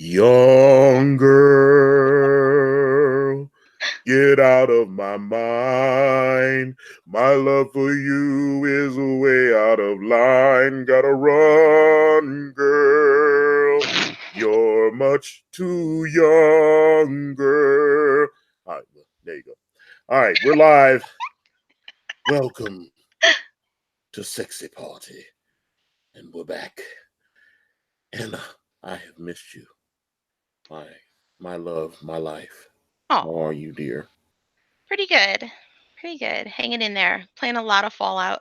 Young girl, get out of my mind. My love for you is way out of line. Gotta run, girl. You're much too young, girl. All right, there you go. All right, we're live. Welcome to Sexy Party. And we're back. And I have missed you. My love, my life. How Oh, are you, dear? pretty good. Pretty good. Hanging in there. Playing a lot of Fallout.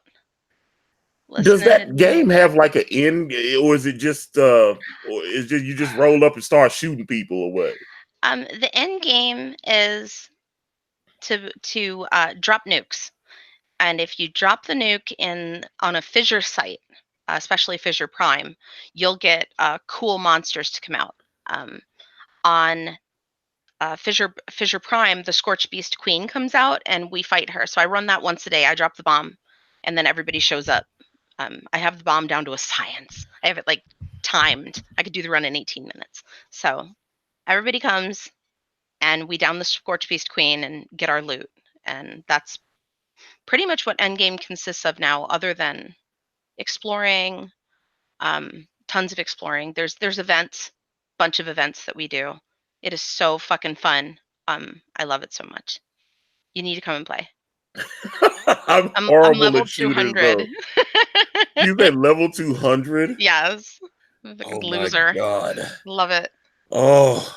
Does Listening to that new game music. have like an end, or is it just or is just you just roll up and start shooting people or what? The end game is to drop nukes, and if you drop the nuke in on a fissure site, especially Fissure Prime, you'll get cool monsters to come out. On Fissure Prime, the Scorched Beast Queen comes out, and we fight her. So I run that once a day. I drop the bomb, and then everybody shows up. I have the bomb down to a science. I have it like timed. I could do the run in 18 minutes. So everybody comes, and we down the Scorched Beast Queen and get our loot. And that's pretty much what Endgame consists of now, other than exploring, tons of exploring. There's events, bunch of events that we do. It is so fucking fun. I love it so much. You need to come and play. I'm I'm horrible level at shooters 200. though. You said level 200? Yes. Fucking Oh my loser. god. Love it. Oh,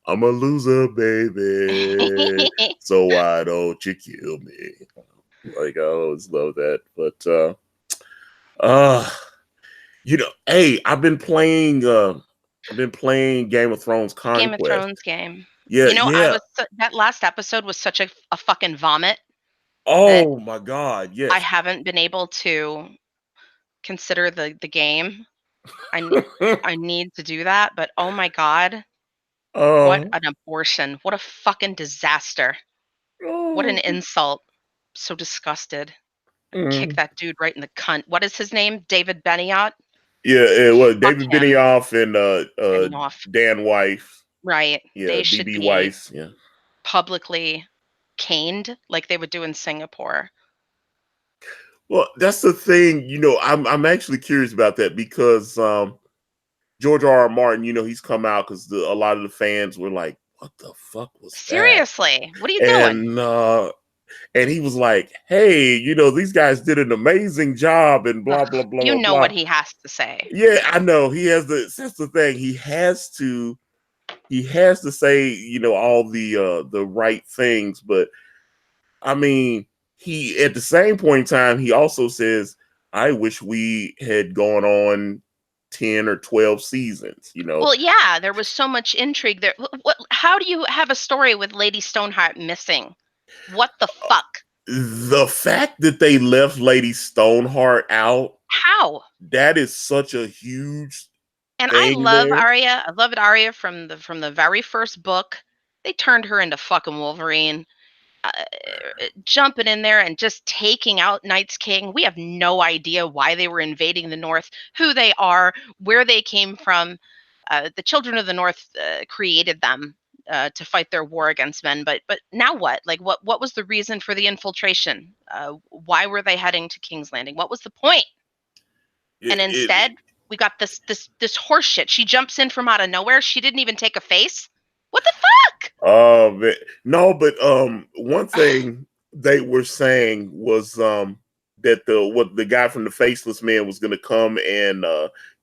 I'm a loser, baby. So why don't you kill me? Like I always love that. But uh hey, I've been playing Game of Thrones The Game of Conquest. Thrones game. Yeah, You know, yeah. that last episode was such a fucking vomit that Oh my god, I yes. haven't been able to consider the game. I n- I need to do that, but oh my god, what Oh, an abortion. What a fucking disaster. What an oh. insult. So disgusted. Kick Mm. that dude right in the cunt. What is his name? David Benioff? Yeah, it was Fuck David him. Benioff and Benioff. Dan Weiss. Right. Yeah, They should DB be Weiss. Yeah. publicly caned like they would do in Singapore. Well, that's the thing. I'm actually curious about that because George R. R. Martin, he's come out because a lot of the fans were like, "What the fuck was that?" Seriously, what are you doing? And he was like, "Hey, these guys did an amazing job," and blah Ugh, blah blah you blah know blah. what he has to say. Yeah, I know. That's the thing. He has to say, all the right things, but I mean, he at the same point in time, he also says, I wish we had gone on 10 or 12 seasons. Well, yeah, there was so much intrigue there. How do you have a story with Lady Stoneheart missing? What the fuck? The fact that they left Lady Stoneheart out, How? that is such a huge And I thing love there. Arya. I loved Arya from the very first book. They turned her into fucking Wolverine, uh, jumping in there and just taking out Night's King. We have no idea why they were invading the North, who they are, where they came from. The Children of the North created them to fight their war against men. But now what? Like what was the reason for the infiltration? Why were they heading to King's Landing? What was the point? It, And it, instead, we got this horse shit. She jumps in from out of nowhere. She didn't even take a face. What the fuck? no, but one thing they were saying was that the guy from the Faceless Man was going to come and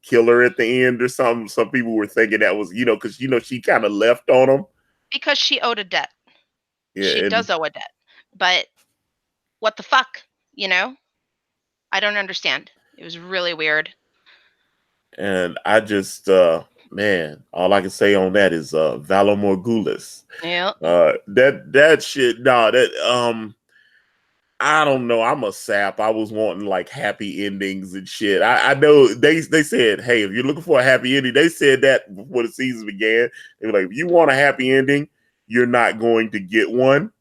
kill her at the end or something. Some people were thinking that was because she kind of left on him. Because she owed a debt. She Yeah, and does owe a debt. But what the fuck? You know? I don't understand. It was really weird. I just man, all I can say on that is Valor Morgulis. Yeah. That shit, nah, that I don't know. I'm a sap. I was wanting like happy endings and shit. I know they said, hey, if you're looking for a happy ending, they said that before the season began. They were like, if you want a happy ending, you're not going to get one.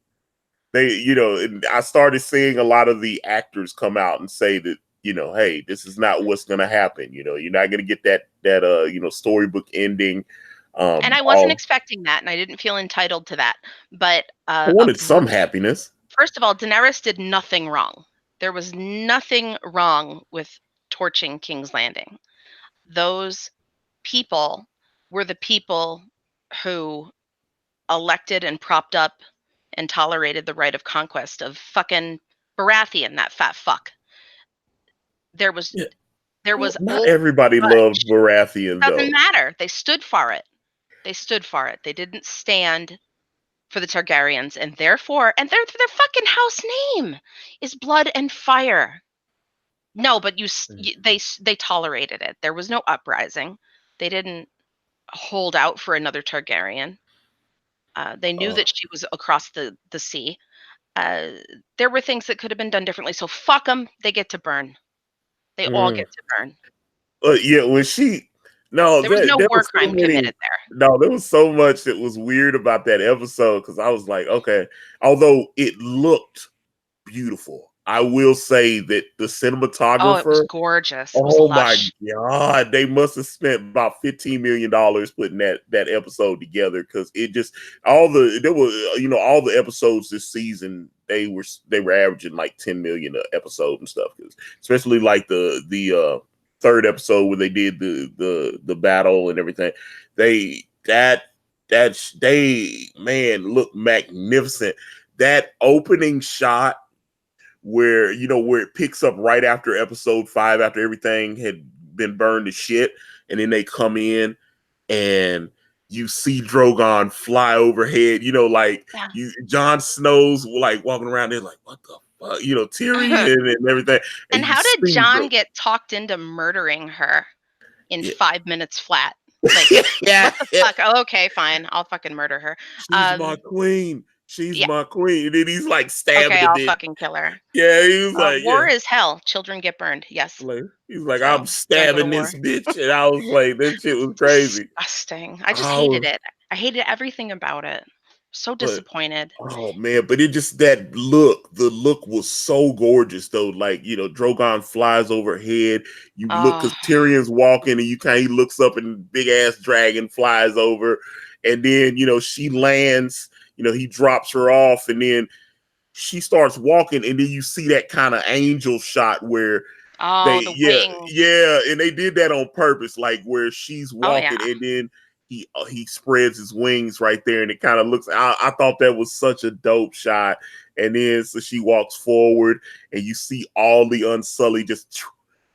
And I started seeing a lot of the actors come out and say that, hey, this is not what's gonna happen. You're not gonna get that storybook ending. And I wasn't All expecting that, and I didn't feel entitled to that. But I wanted some happiness. first of all, Daenerys did nothing wrong. There was nothing wrong with torching King's Landing. Those people were the people who elected and propped up and tolerated the right of conquest of fucking Baratheon, that fat fuck. There was Yeah. there Well, was not old everybody loved Dutch. Baratheon Doesn't though. matter. They stood for it. They stood for it. They didn't stand for the Targaryens, and therefore, and their fucking house name is Blood and Fire. No, but they tolerated it. There was no uprising. They didn't hold out for another Targaryen. They knew Uh, that she was across the sea. Uh, there were things that could have been done differently. So fuck them. They get to burn. They all mm. get to burn. Yeah, when she no, There was no there war was so crime many. committed there. No, there was so much that was weird about that episode because I was like, okay, although it looked beautiful, I will say that the Oh, it was cinematographer. gorgeous. It was Oh my lush. God, they must have spent about $15 million putting that episode together because it just all the there were all the episodes this season they were averaging like 10 million a episode and stuff, especially like the third episode where they did the battle and everything. They they man look magnificent. That opening shot where it picks up right after episode 5 after everything had been burned to shit, and then they come in and you see Drogon fly overhead, like Yeah. you Jon Snow's like walking around there like what the fuck, Tyrion and everything, and And you how did see John get talked into murdering her in yeah. 5 minutes flat? Like, Yeah, what the yeah. fuck? Oh, okay, fine. I'll fucking murder her. She's my queen. She's Yeah. my queen. And then he's like stabbing Okay, the I'll bitch. fucking kill her. Yeah, he was like, yeah. War is hell. Children get burned. Yes. Like he's like, So I'm don't go to stabbing this war. bitch, and I was like, that shit was crazy. Disgusting. I just I hated was, it. I hated everything about it. So but disappointed. oh man, but it just that look, the look was so gorgeous though. Like Drogon flies overhead. You look Oh, because Tyrion's walking, and he looks up, and big ass dragon flies over, and then she lands. He drops her off, and then she starts walking, and then you see that kind of angel shot where oh, they the yeah wings. yeah and they did that on purpose, like where she's Oh walking yeah. and then he spreads his wings right there, and it kind of looks. I thought that was such a dope shot, and then so she walks forward, and you see all the Unsullied just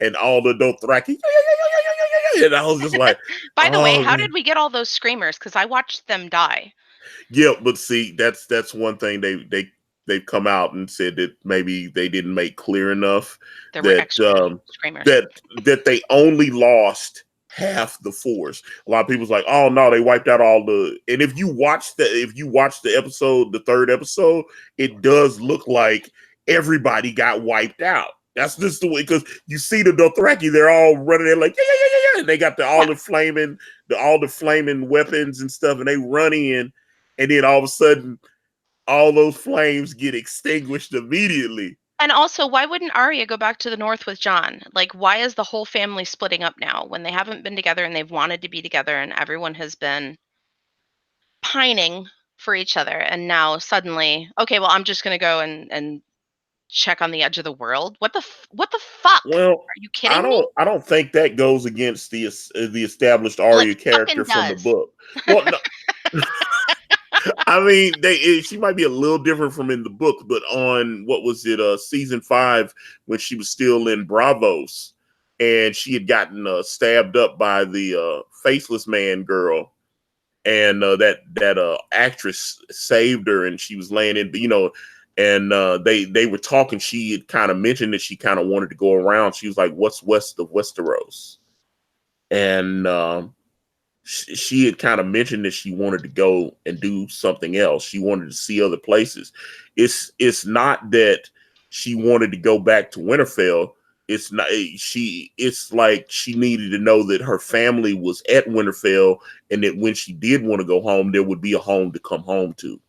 and all the Dothraki, and I was just like, By the way, oh how man. did we get all those screamers? Because I watched them die. Yeah, but see, that's one thing they've come out and said that maybe they didn't make clear enough There were that extra screamers. that they only lost half the force. A lot of people's like, oh no, they wiped out all the. And if you watch the episode, the third episode, it does look like everybody got wiped out. That's just the way, because you see the Dothraki, they're all running there like yeah, and they got Yeah. all the flaming weapons and stuff, and they run in, and then all of a sudden, all those flames get extinguished immediately. And also, why wouldn't Arya go back to the north with John? Like, why is the whole family splitting up now when they haven't been together and they've wanted to be together and everyone has been pining for each other? And now suddenly, okay, well, I'm just going to go and check on the edge of the world. What the fuck? Well, Are you kidding me? I don't think that goes against the established Well, it Arya character fucking from the does. book. Well, no, I mean, she might be a little different from in the book, but on what was it, season 5, when she was still in Bravos, and she had gotten stabbed up by the faceless man girl, and that actress saved her, and she was laying in, and they were talking. She had kind of mentioned that she kind of wanted to go around. She was like, "What's west of Westeros?" And she had kind of mentioned that she wanted to go and do something else. She wanted to see other places. It's not that she wanted to go back to Winterfell. It's not she. It's like she needed to know that her family was at Winterfell, and that when she did want to go home, there would be a home to come home to.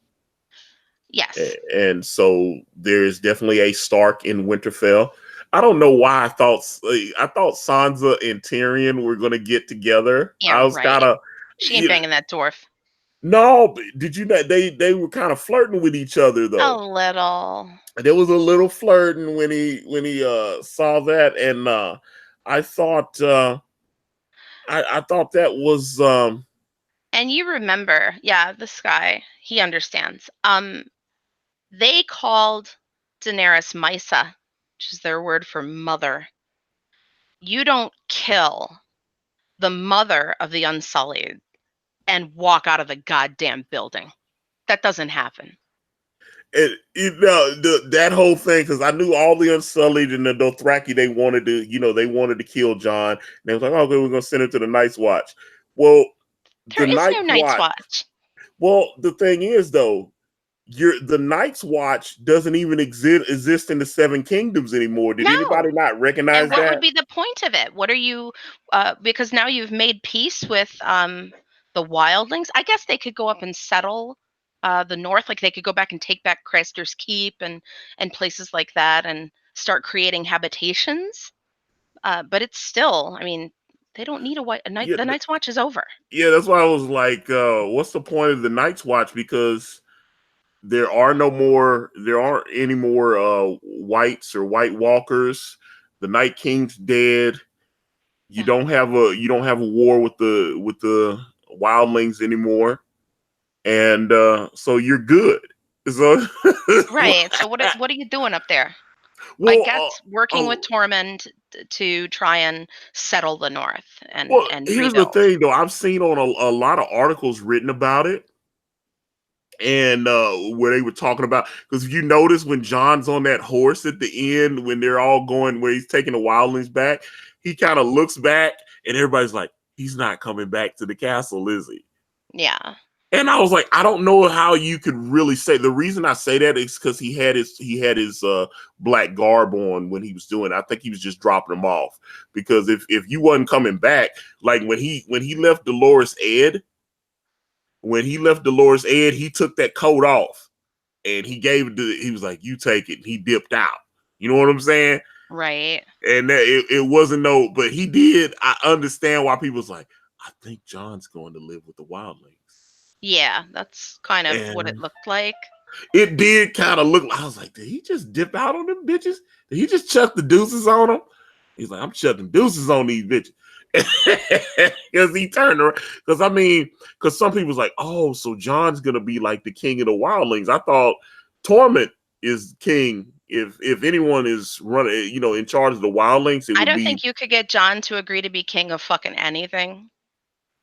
Yes. And so there's definitely a Stark in Winterfell. I don't know why I thought Sansa and Tyrion were going to get together. Yeah, right. She ain't banging that dwarf. No, but did you know they were kind of flirting with each other A though? little. There was a little flirting when he saw that, and I thought I thought that was And you remember, yeah, this guy, he understands. They called Daenerys Misa, which is their word for mother. You don't kill the mother of the Unsullied and walk out of the goddamn building. That doesn't happen. that whole thing, because I knew all the Unsullied and the Dothraki, they wanted to kill John. And they was like, okay, we're gonna send him to the Night's Watch. Well, There the is no Night's Night's Watch. Watch. Well, the thing is though, the Night's Watch doesn't even exist in the Seven Kingdoms anymore. Did No. anybody not And recognize what would that? be the point of it? What are you, because now you've made peace with the wildlings. I guess they could go up and settle the north. Like they could go back and take back Craster's Keep and places like that and start creating habitations. But it's still, I mean, they don't need a night. Yeah, The Night's Watch is over. yeah. That's why I was like, what's the point of the Night's Watch? Because there aren't any more whites or White Walkers. The Night King's dead. Yeah. You don't have a war with the wildlings anymore, and so you're good. So Right. So what are you doing up there? I well, guess working with oh, Tormund to try and settle the north well, and here's the rebuild. thing though. I've seen on a lot of articles written about it, and where they were talking about, because if you notice when John's on that horse at the end, when they're all going where he's taking the wildlings back, he kind of looks back and everybody's like, he's not coming back to the castle, is he? Yeah. And I was like, I don't know how you could really say. The reason I say that is because he had his black garb on when he was doing it. I think he was just dropping them off, because if you wasn't coming back, like when he left Dolores Ed, he took that coat off and he gave it to, he was like, you take it. And he dipped out. You know what I'm saying? Right. And it wasn't no, but he did. I understand why people's like, I think John's going to live with the wildlings. Yeah, that's kind of what it And looked like. it did kind of look like, I was like, did he just dip out on them bitches? Did he just chuck the deuces on them? He's like, I'm chucking deuces on these bitches. Because he turned around. Because I mean, because some people's like, oh, so John's gonna be like the king of the wildlings. I thought Torment is king. If anyone is running, in charge of the wildlings, it I would don't be. think you could get John to agree to be king of fucking anything.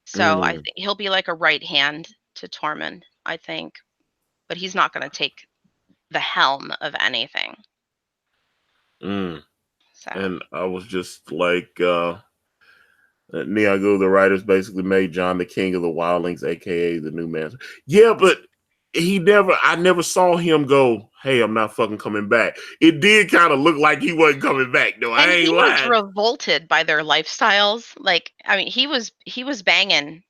So I Mm, think he'll be like a right hand to Tormund, I think. But he's not going to take the helm of anything. mm. So And I was just like, Niago, the writers basically made John the king of the wildlings, aka the new man. Yeah, but I never saw him go, hey, I'm not fucking coming back. It did kind of look like he wasn't coming back, though. I and he ain't was lying. revolted by their lifestyles. Like, I mean, he was banging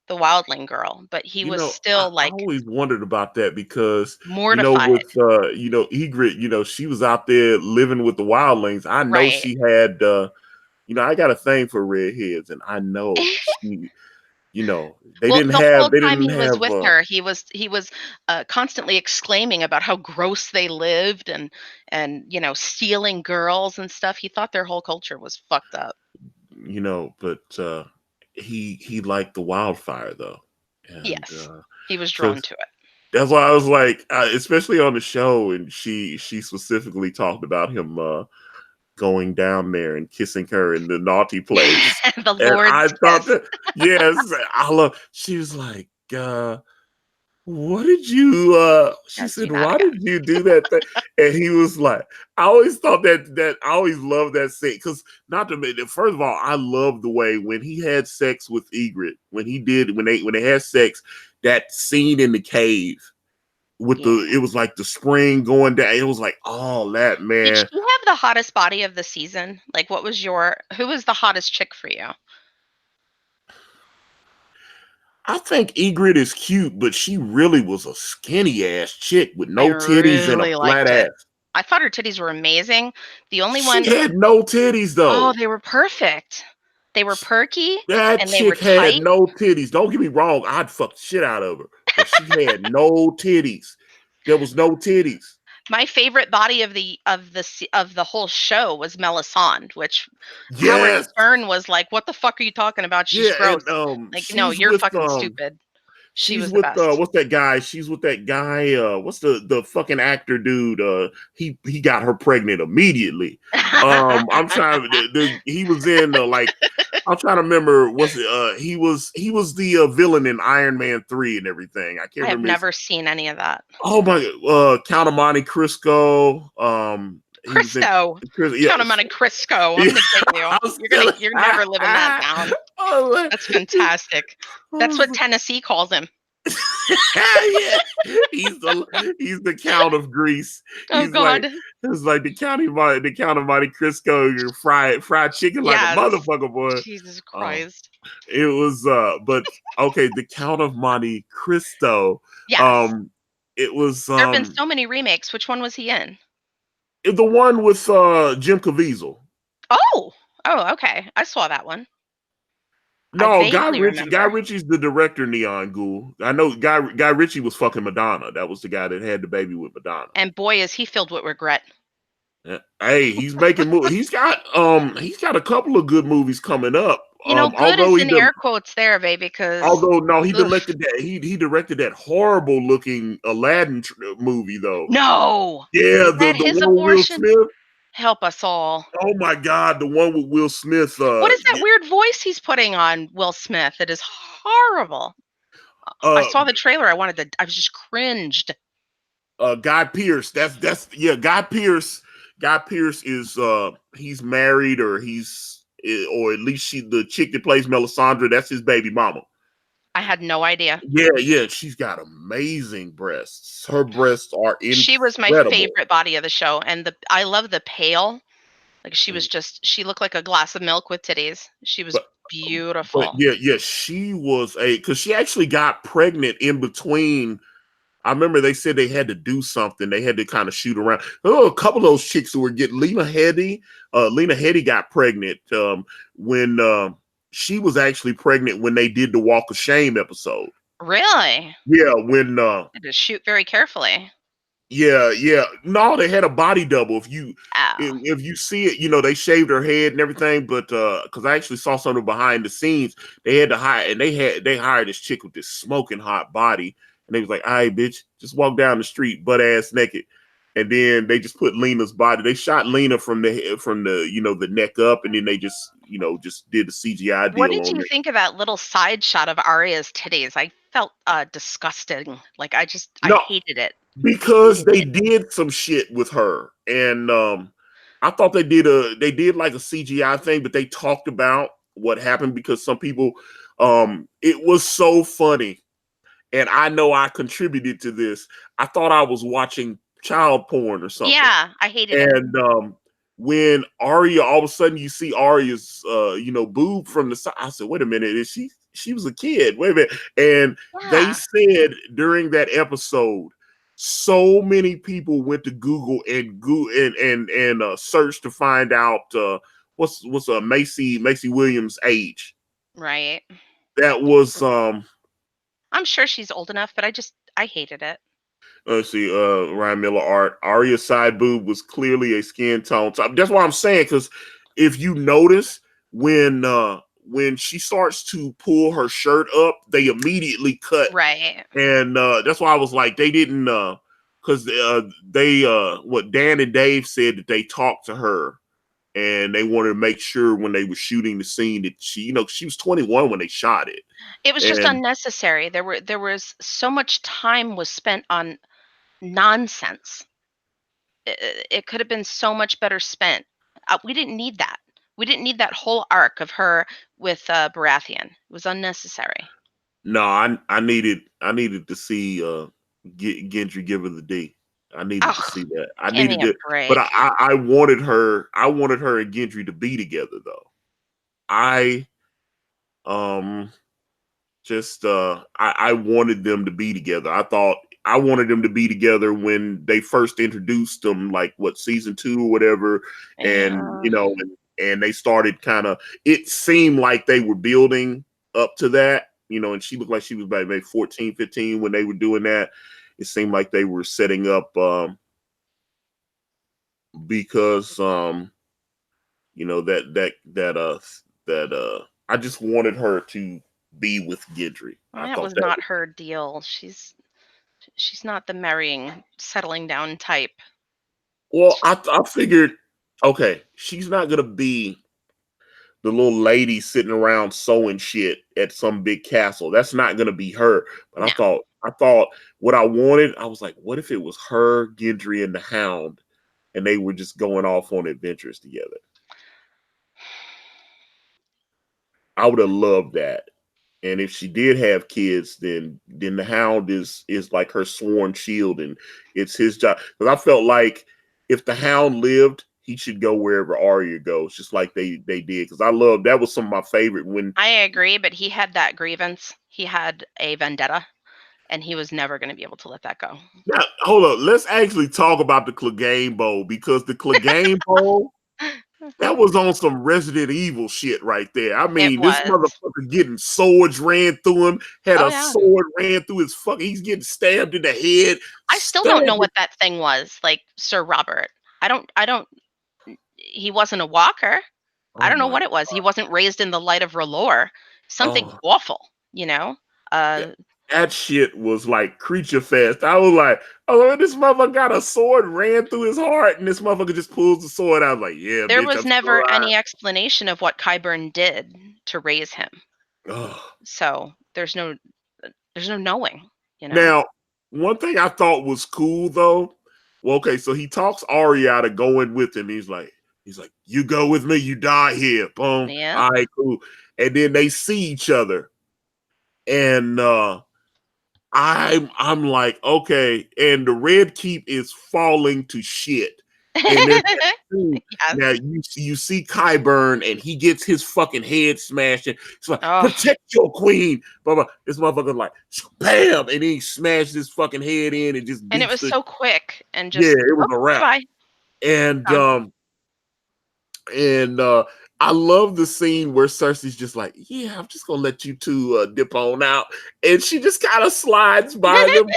the wildling girl, but he was I still like always wondered about that because, mortified. with, Egret, she was out there living with the wildlings. I know Right. she had, I got a thing for redheads, and I know she, they Well, didn't the have, whole time he was with her, he was constantly exclaiming about how gross they lived and stealing girls and stuff. He thought their whole culture was fucked up. but he liked the wildfire though, and Yes, he was so drawn to it. that's why I was like, especially on the show, and she specifically talked about him going down there and kissing her in the naughty place, The and I Lord's thought kiss. that, yes, I love. She was like, what did you she Yes, you said, not why again. did you do that thing? And he was like, I always thought that I always loved that scene, because not to mention, first of all, I love the way when he had sex with Egret, when they had sex, that scene in the cave with Yeah. it was like the spring going down, it was like all that, Did man. she have the hottest body of the season? Like, who was the hottest chick for you? I think Egret is cute, but she really was a skinny ass chick with I no titties and a really flat liked it. ass. I thought her titties were amazing. The only She one, had no titties oh, though. they were perfect. They were perky That and they were chick had tight. no titties. Don't get me wrong, I'd fuck the shit out of her, but she had no titties. There was no titties. My favorite body of the whole show was Melisande, which Howard Yes, Stern was like, "What the fuck are you talking about? She's yeah, gross." and Like, "No, you're fucking stupid." She she's was the with best. what's that guy? She's with that guy. What's the fucking actor dude? He got her pregnant immediately. I'm trying. He was in like I'm trying to remember. He was the villain in Iron Man 3 and everything. I can't I have remember his. never seen any of that. Oh my, Count of Monte Cristo. He was in. Crisco. Yeah, Count 'em on a Crisco. I'm yeah. gonna get you. I was telling. You're never living that down. Oh, That's fantastic. That's what Tennessee calls him. yeah, he's the Count of Greece. Oh He's like god. it's like the Count of Monte Cristo. You fried chicken like a Yes. motherfucker, boy. Jesus Um, Christ. it was but okay, the Count of Monte Cristo. Yes. Um, it was There've been so many remakes. Which one was he in? the one with Jim Caviezel. Oh! Oh, okay. I saw that one. I No, vaguely Guy remember. Ritchie's the director. Neon Ghoul. I know Guy Ritchie was fucking Madonna. That was the guy that had the baby with Madonna. And boy, is he filled with regret. Yeah. Hey, he's making movies. He's got a couple of good movies coming up. You know, good Although is in air quotes there, baby, because although no, he ugh. directed that he directed that horrible looking Aladdin movie though. No! Yeah, Is that the his one with Will abortion? Smith. Help us all. Oh my God, the one with Will Smith. What is that weird voice he's putting on Will Smith? It is horrible. I uh, saw the trailer. I was just cringed. Guy Pearce. That's yeah. Guy Pearce. Guy Pearce is he's married or at least the chick that plays Melisandre. That's his baby mama. I had no idea. Yeah. She's got amazing breasts. Her breasts are She was my incredible. favorite body of the show, and I love the pale. Like Mm. she looked like a glass of milk with titties. She was But beautiful. yeah, she was because she actually got pregnant in between. I remember they said they had to do something. They had to kind of shoot around. Oh, a couple of those chicks who were getting Lena Headey. Lena Headey got pregnant when she was actually pregnant when they did the Walk of Shame episode. Really? Yeah, when I had to shoot very carefully. yeah. No, they had a body double. Oh, If you see it, they shaved her head and everything. But because I actually saw something behind the scenes, they had to hire and they hired this chick with this smoking hot body, and they was like, "All right, bitch, just walk down the street butt ass naked." And then they just put Lena's body. They shot Lena from the neck up, and then they just did the CGI what deal did on you her. think of that little side shot of Arya's titties? I felt disgusting. Like I No, hated it. because Hated they it. did some shit with her, and I thought they did like a CGI thing, but they talked about what happened because some people, it was so funny, and I know I contributed to this. I thought I was watching child porn or something, Yeah, I hated it. and when Arya, all of a sudden you see Arya's, boob from the side. I said, "Wait a minute, is she?" She was a kid. Wait a minute, and they Yeah, said during that episode, so many people went to Google and searched to find out what's Macy Williams' age. right. That was I'm sure she's old enough, but I hated it. let's see, Ryan Miller art. Arya's side boob was clearly a skin tone. So that's what I'm saying. Because if you notice when she starts to pull her shirt up, they immediately cut, Right. and that's why I was like, they didn't because they what Dan and Dave said that they talked to her and they wanted to make sure when they were shooting the scene that she was 21 when they shot it, It was just and unnecessary. There was so much time was spent on nonsense. It could have been so much better spent. We didn't need that. We didn't need that whole arc of her with Baratheon. It was unnecessary. no, I needed to see Gendry give her the D. I needed to see Oh, that. I give me needed a to, but break. I wanted her. I wanted her and Gendry to be together though. I um just I wanted them to be together. I thought I wanted them to be together when they first introduced them, like what season 2 or whatever, and Yeah. and they started kind of. It seemed like they were building up to that, and she looked like she was about maybe 14, 15 when they were doing that. It seemed like they were setting up because that I just wanted her to be with Gendry. I That thought was that not her deal. She's not the marrying, settling down type. well, I figured, okay, she's not gonna be the little lady sitting around sewing shit at some big castle. That's not gonna be her. But No. I thought what I wanted, I was like, what if it was her, Gendry, and the Hound, and they were just going off on adventures together? I would have loved that. And if she did have kids, then the Hound is like her sworn shield, and it's his job. Because I felt like if the Hound lived, he should go wherever Arya goes, just like they did. Because I love that was some of my favorite when. I agree, but he had that grievance. He had a vendetta, and he was never going to be able to let that go. Now, hold up. Let's actually talk about the Clegane Bowl, because the Clegane Bowl, that was on some Resident Evil shit right there. I It mean, this was. motherfucker getting swords ran through him, had Oh a yeah. sword ran through his fucking. He's getting stabbed in the head, I still don't know stabbed. what that thing was, like Sir Robert. I don't he wasn't a walker. I Oh don't know my what it was. He wasn't raised in the light of R'hllor. Something Oh, awful, you know? that, Uh that shit was like creature fest. I was like, oh, this motherfucker got a sword ran through his heart, and this motherfucker just pulls the sword. I was like, yeah, there bitch, was I'm still never any explanation of what Qyburn did to raise him. alive. So, there's no knowing, you know? Now, one thing I thought was cool though. Well, okay, so he talks Arya out of going with him. He's like, you go with me, you die here. Boom. Yeah. All right, cool. And then they see each other, and I'm like, okay, and the Red Keep is falling to shit. And there's that scene. Yes. Now you see Qyburn, and he gets his fucking head smashed. And it's like, Oh, protect your queen. Blah, blah. This motherfucker like, bam, and then he smashed his fucking head in and just and it beats was the. so quick and Yeah, just, it was "Oh, a wrap. bye-bye." And Gone. I love the scene where Cersei's just like, yeah, I'm just gonna let you two dip on out, and she just kind of slides by them.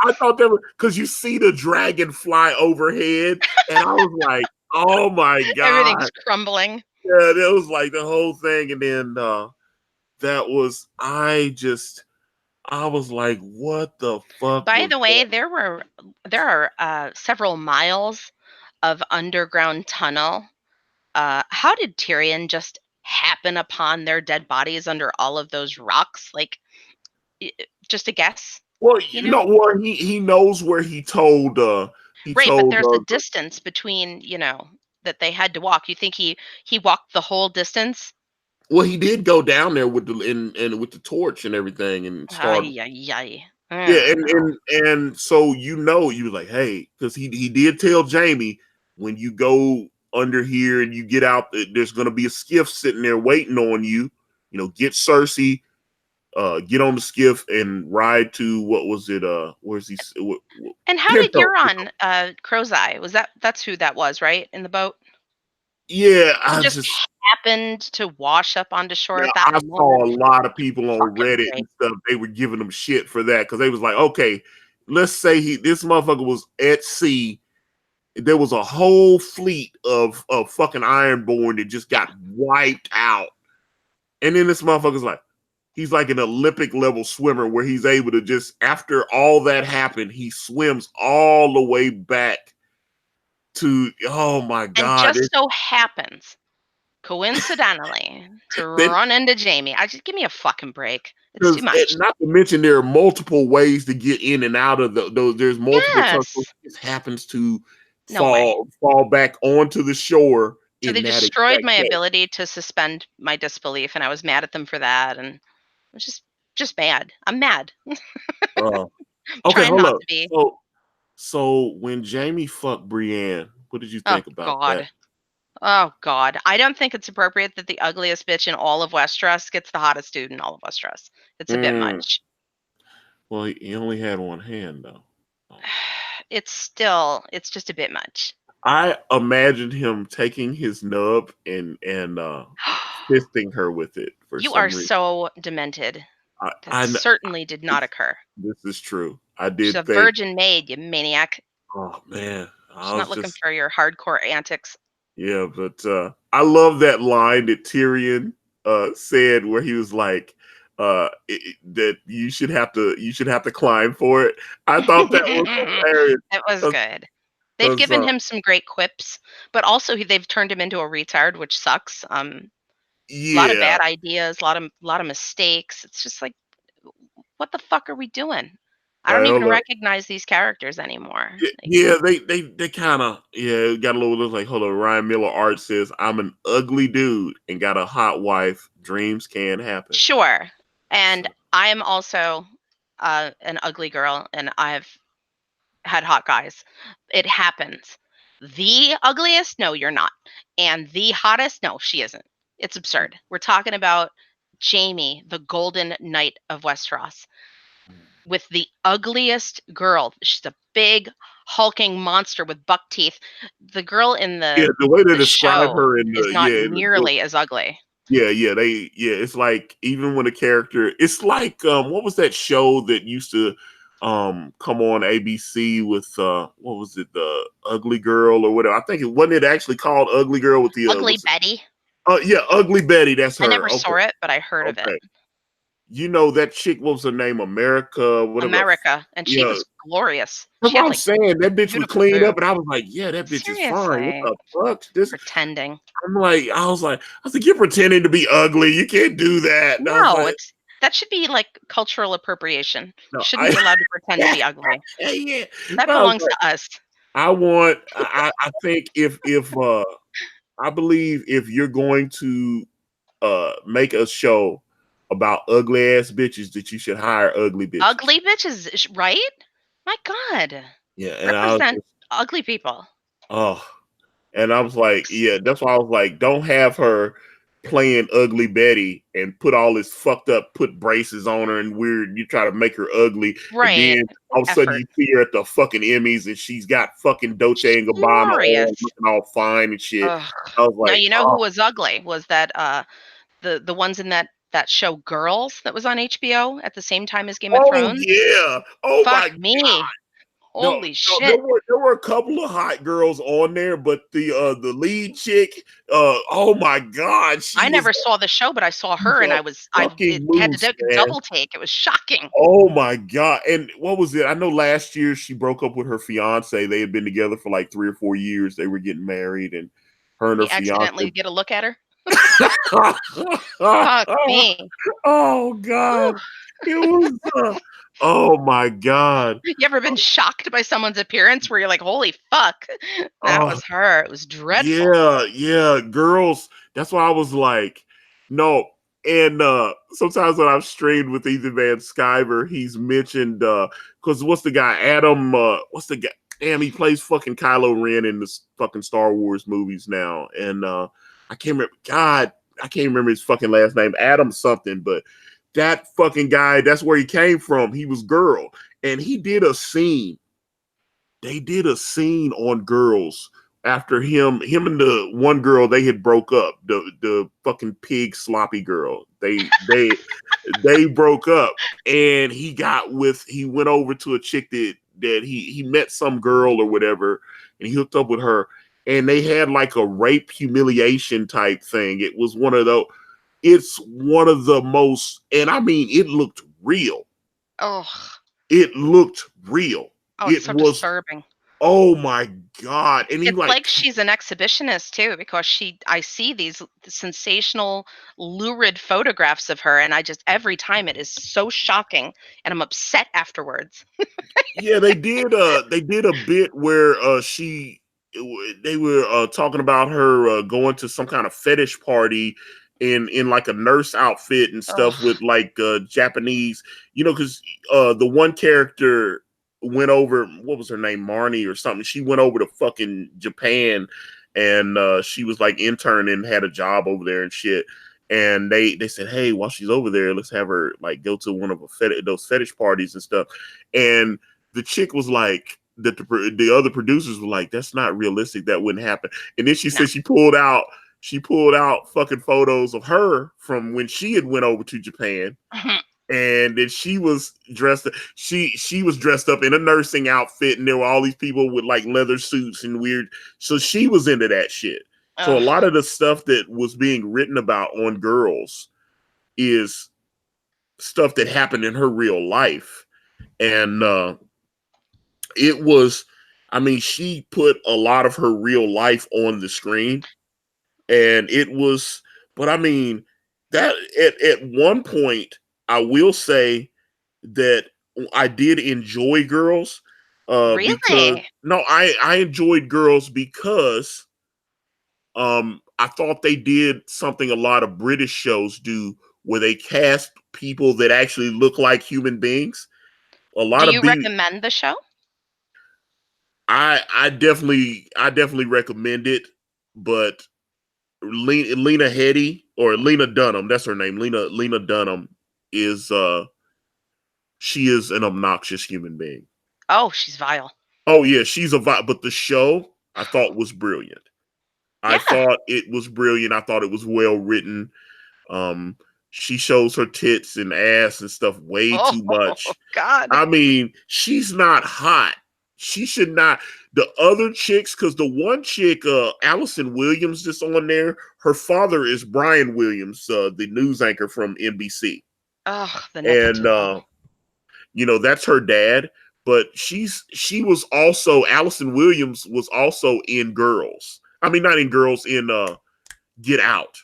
I thought that was because you see the dragon fly overhead, and I was like, "Oh my Everything's god!" crumbling. Yeah, that was like the whole thing, and then that was I was like, "What the fuck By was the way, that?" there are several miles of underground tunnel. How did Tyrion just happen upon their dead bodies under all of those rocks? Like, just a guess, Well, you know? well, he knows where he Right, but told there's a distance between, that they had to walk. You think he walked the whole distance? well, he did go down there with the and with the torch and everything and start. Ay, ay, ay. Yeah, I don't know. and so you was like, hey, because he did tell Jamie, when you go under here and you get out, there's gonna be a skiff sitting there waiting on you. Get Cersei, get on the skiff and ride to, what was it? Where's he? And how did Pinto. Euron, Crow's Eye, that's who that was, right? In the boat? Yeah, He I just just happened to wash up onto shore now at that I moment. saw a lot of people on Fucking Reddit great. and stuff. They were giving them shit for that because they was like, okay, let's say this motherfucker was at sea. There was a whole fleet of fucking Ironborn that just Yeah. got wiped out. And then this motherfucker's like, he's like an Olympic level swimmer where he's able to just, after all that happened, he swims all the way back to, oh my And God. just so happens, coincidentally, to Then, run into Jamie. I just give me a fucking break. It's too because much. not to mention there are multiple ways to get in and out of those. There's multiple times Yes. it happens to No way. fall back onto the shore So they in that destroyed exact my case. ability to suspend my disbelief, and I was mad at them for that, and I was just mad. I'm mad. Uh, okay, Trying hold not up. to be. So when Jamie fucked Brienne, what did you Oh think about that? God. Oh God. I don't think it's appropriate that the ugliest bitch in all of Westeros gets the hottest dude in all of Westeros. It's a bit Mm, much. well, he only had one hand though. Oh. It's just a bit much. I imagined him taking his nub and fisting her with it for You are some reason. so demented. I, That I certainly did not occur. this is true. I She's a did think, virgin maid, you maniac. oh man, She's I not was looking just for your hardcore antics. yeah, but I love that line that Tyrion said where he was like that you should have to climb for it. I thought that was hilarious It was good. They've because given him some great quips, but also they've turned him into a retard, which sucks. A lot of yeah, bad ideas, a lot of mistakes. It's just like, what the fuck are we doing? I I don't don't even know. recognize these characters anymore. Like, Yeah, they kind of it got a little like hold on. Ryan Miller Art says I'm an ugly dude and got a hot wife. Dreams can happen. sure. And So I am also an ugly girl, and I've had hot guys. It happens. The ugliest? No, you're not. And the hottest? No, she isn't. It's absurd. We're talking about Jamie, the Golden Knight of Westeros, with the ugliest girl. She's a big, hulking monster with buck teeth. The girl in yeah, the the way they the describe show her in is the not nearly as ugly. it's like even when a character it's like what was that show that used to come on ABC with what was it, the Ugly Girl or whatever. I think it wasn't it actually called Ugly Girl with the Ugly what's it? Betty. Yeah, Ugly Betty, that's I her. never Okay. saw it, but I heard of it. Okay. You know that chick, what was her name? America, whatever. America, and she Yeah, was glorious. that's She what had I'm like saying. That bitch would beautiful clean up, boobs. and I was like, "Yeah, that bitch is fine." What Seriously, the fuck? This, pretending. I was like, you're pretending to be ugly. You can't do that. And I was No, like, it's that should be like cultural appropriation. no, Shouldn't be I, allowed to pretend to be ugly. yeah. That I was belongs like, to us. I think if I believe if you're going to make a show about ugly ass bitches, that you should hire ugly bitches. Ugly bitches, right? My God, Yeah, and I was represent just, ugly people. oh, and I was like, yeah, that's why I was like, don't have her playing ugly Betty and put all this fucked up, put braces on her and weird. You try to make her ugly, and Right. then all of a sudden Effort. you see her at the fucking Emmys and she's got fucking Dolce She's and Gabbana glorious. on, looking all fine and shit. Ugh. I was Now like, you know who oh, was ugly was that the ones in that show Girls that was on HBO at the same time as Game of oh Thrones. yeah, oh Fuck my me. no, Holy no, shit. there were a couple of hot girls on there, but the lead chick, oh my god, she I was never saw the show, but I saw her and a I fucking it had to moose, man. double take. It was shocking. Oh my god! And what was it? I know last year she broke up with her fiance. They had been together for like 3 or 4 years. They were getting married, and her and her You fiance. accidentally get a look at her. Fuck me. Oh Whew. god! It was. Oh my god! You ever been shocked by someone's appearance where you're like, "Holy fuck." That Oh was her. It was dreadful. yeah, yeah, girls. That's why I was like, no. And sometimes when I've streamed with Ethan Van Sciver, he's mentioned because what's the guy? Adam, what's the guy? Damn, he plays fucking Kylo Ren in the fucking Star Wars movies now. And I can't remember, God, I can't remember his fucking last name, Adam something, but that fucking guy, that's where he came from. He was girl. And he did a scene. They did a scene on Girls after him and the one girl, they had broke up. The fucking pig sloppy girl. They broke up, and he went over to a chick that he met some girl or whatever, and he hooked up with her, and they had like a rape humiliation type thing. It was one of those. It's one of the most, and I mean, it looked real. Oh, It looked real. oh, it's It so was, disturbing. oh my god! And he It's like, like she's an exhibitionist too, because I see these sensational, lurid photographs of her, and I just every time it is so shocking, and I'm upset afterwards. yeah, they did a bit where they were talking about her going to some kind of fetish party in like a nurse outfit and stuff Oh, with like Japanese, because the one character went over, what was her name, Marnie or something. She went over to fucking Japan, and she was like interning, had a job over there and shit. And they said, hey, while she's over there, let's have her like go to one of those fetish parties and stuff. And the chick was like, that the other producers were like, that's not realistic. That wouldn't happen. And then she No. said she pulled out fucking photos of her from when she had went over to Japan, and then she was dressed. She was dressed up in a nursing outfit, and there were all these people with like leather suits and weird. So she was into that shit. So a lot of the stuff that was being written about on Girls is stuff that happened in her real life, and it was. I mean, she put a lot of her real life on the screen, and it was. But I mean, that at one point, I will say that I did enjoy Girls. Because Really? no, I enjoyed Girls because I thought they did something a lot of British shows do, where they cast people that actually look like human beings. A Do lot of you B. recommend the show? I definitely recommend it, but Lena Headey, or Lena Dunham, that's her name. Lena Dunham is she is an obnoxious human being. Oh, she's vile. Oh yeah, she's a but the show I thought was brilliant. I Yeah. thought it was brilliant. I thought it was well written. Um, she shows her tits and ass and stuff way Oh too much. God. I mean, she's not hot. She should not. The other chicks, because the one chick, Allison Williams, that's on there, her father is Brian Williams, the news anchor from NBC, Oh, the and nepotism. that's her dad. But she was also Allison Williams was also in Girls. I mean, not in Girls, in Get Out.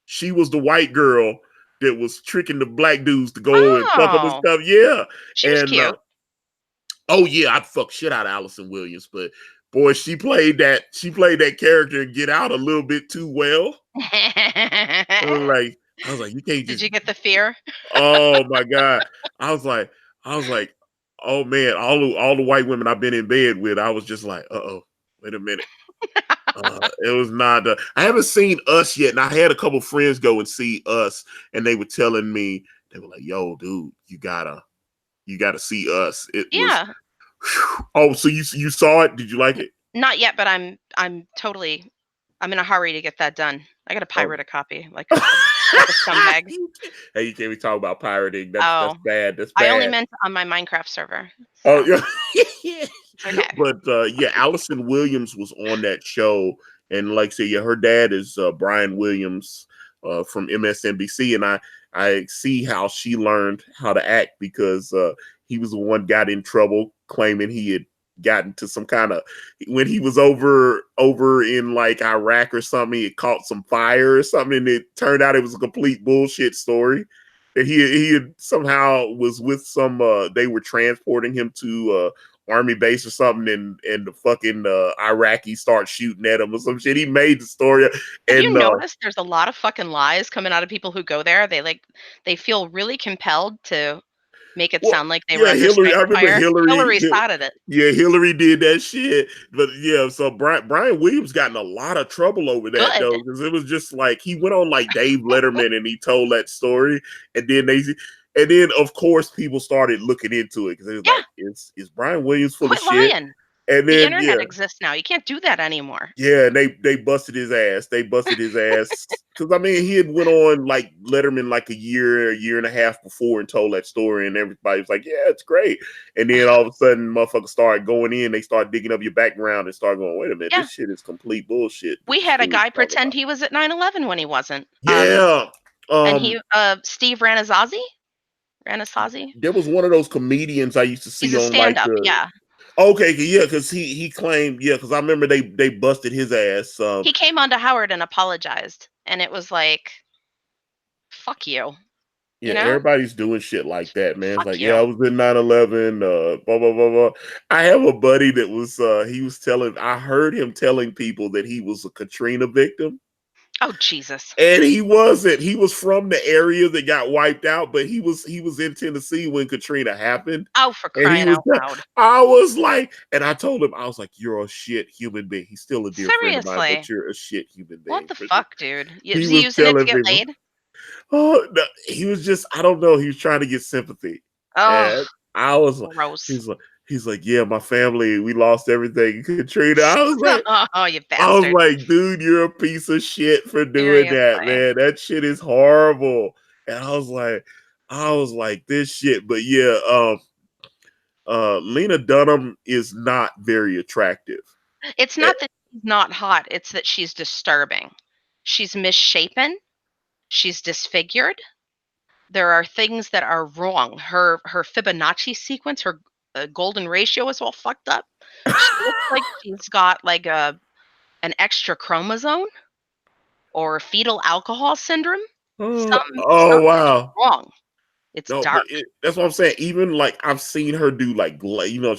She was the white girl that was tricking the black dudes to go and fuck up and Oh, stuff. Yeah, she was and cute. oh yeah, I'd fuck shit out of Allison Williams, but boy, she played that character and Get Out a little bit too well. Like I was like, you can't Did just. you get the fear? Oh my god, I was like, I was like, oh man, all the white women I've been in bed with, I was just like, wait a minute. It was not. I haven't seen Us yet, and I had a couple friends go and see Us, and they were telling me, they were like, "Yo, dude, you gotta see Us." It was. Yeah. Whew. Oh, so you saw it? Did you like it? Not yet, but I'm totally I'm in a hurry to get that done. I gotta Oh. pirate a copy like a scumbag. Hey, you can't be talking about pirating. That's Oh, bad. That's I only bad. meant on my Minecraft server. Oh So yeah. it's okay. But yeah, Allison Williams was on that show, and like I said, yeah, her dad is Brian Williams from MSNBC, and I see how she learned how to act, because he was the one got in trouble claiming he had gotten to some kind of, when he was over in like Iraq or something, he had caught some fire or something, and it turned out it was a complete bullshit story. And he had somehow was with some they were transporting him to army base or something, and the fucking Iraqis start shooting at him or some shit. He made the story, Have you and noticed there's a lot of fucking lies coming out of people who go there? They feel really compelled to make it well, sound like they were yeah, under Hillary. I sniper remember fire. Hillary. Hillary started it. Yeah, Hillary did that shit. But yeah, so Brian Williams got in a lot of trouble over that Good. though, because it was just like he went on like Dave Letterman and he told that story, and then of course people started looking into it, because it was Yeah, like, is Brian Williams full of quit shit? lying. And The then internet yeah, exists now. You can't do that anymore. yeah, and they busted his ass. They busted his ass, because I mean he had went on like Letterman like a year and a half before and told that story, and everybody was like, "Yeah, it's great." And then all of a sudden, motherfuckers started going in. They start digging up your background and start going, "Wait a minute, Yeah. this shit is complete bullshit." That We this had a dude's guy talking pretend about. he was at 9/11 when he wasn't. Yeah, And he Steve Ranasazi? there was one of those comedians I used to He's see a on like stand-up, the. yeah. Okay, yeah, because he claimed, yeah, because I remember they busted his ass. He came on to Howard and apologized, and it was like, "Fuck you," Yeah, you know? everybody's doing shit like that, man. It's "Fuck like, yeah, you." I was in 9/11, blah, blah, blah, blah. I have a buddy that was, he was telling, I heard him telling people that he was a Katrina victim. Oh, Jesus. And he wasn't. He was from the area that got wiped out, but he was in Tennessee when Katrina happened. Oh, for And he crying was, out loud. I was like, and I told him, I was like, you're a shit human being. He's still a dear friend of mine, but Seriously. you're a shit human What being. the fuck, dude? He Is he was using it to telling get people, laid? oh, no, he was just, I don't know. He was trying to get sympathy. Oh, And I was like, gross. he's like, yeah, my family, we lost everything. Katrina. Oh, you I was bastard. like, dude, you're a piece of shit for doing that, Seriously. man. That shit is horrible. And I was like, this shit. But yeah, Lena Dunham is not very attractive. It's Eh, not that she's not hot, it's that she's disturbing. She's misshapen, she's disfigured. There are things that are wrong. Her Fibonacci sequence, her golden ratio is all fucked up. She looks like she's got like an extra chromosome or fetal alcohol syndrome. oh Something's wow. wrong. It's No, but dark. that's what I'm saying. Even like I've seen her do like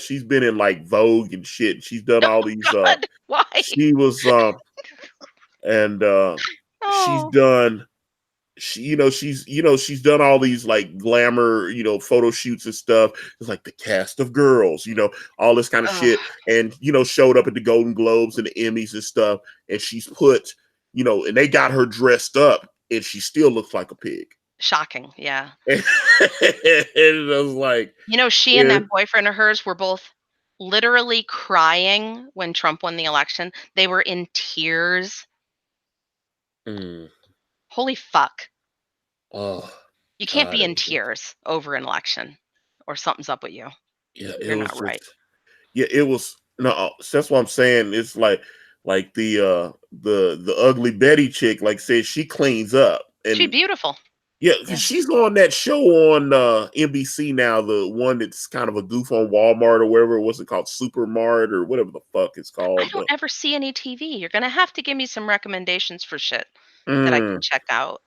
she's been in like Vogue and shit. She's done all these God, why? she was and she's Oh, done she's done all these like glamour, photo shoots and stuff. It's like the cast of girls, all this kind of ugh, shit. And showed up at the Golden Globes and the Emmys and stuff. And she's put, and they got her dressed up and she still looks like a pig. shocking. Yeah. And I was like, She and yeah. that boyfriend of hers were both literally crying when Trump won the election. They were in tears. Mm, Holy fuck. oh You can't God, be it in was just, tears over an election or something's up with you. yeah, it You're was not just, right. yeah, it was no. That's what I'm saying. It's like the ugly Betty chick, like said she cleans up, She's and beautiful. yeah, Yeah. she's on that show on NBC now, the one that's kind of a goof on Walmart or whatever. What's it called, Supermart or whatever the fuck it's I called. don't ever see any TV. You're gonna have to give me some recommendations for shit that I can Mm, check out.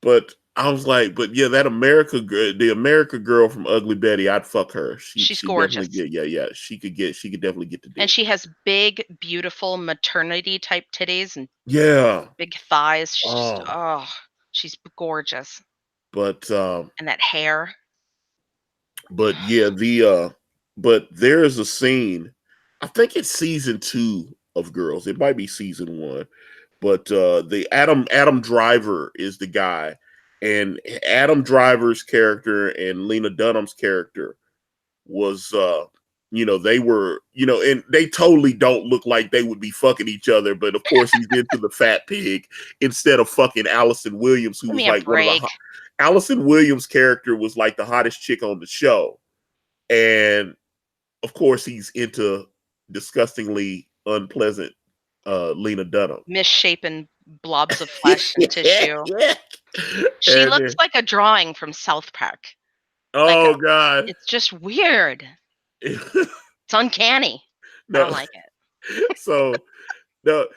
but I was like, but yeah, that America girl, the America girl from Ugly Betty, I'd fuck her. She She's she definitely gorgeous. get, yeah, she could definitely get the And dick. she has big, beautiful maternity type titties and Yeah. big thighs. She's just Oh, she's gorgeous. but And that hair. yeah, but there is a scene. I think it's season 2 of Girls. It might be season 1, but the Adam Driver is the guy, and Adam Driver's character and Lena Dunham's character was they were, and they totally don't look like they would be fucking each other, but of course he's into the fat pig instead of fucking Allison Williams, who Give was me a like one of the break. Allison Williams' character was like the hottest chick on the show. And of course he's into disgustingly unpleasant Lena Dunham. Misshapen blobs of flesh and tissue. Yeah. She And looks like a drawing from South Park. Like oh god. it's just weird. It's uncanny. I No. don't like it. So no,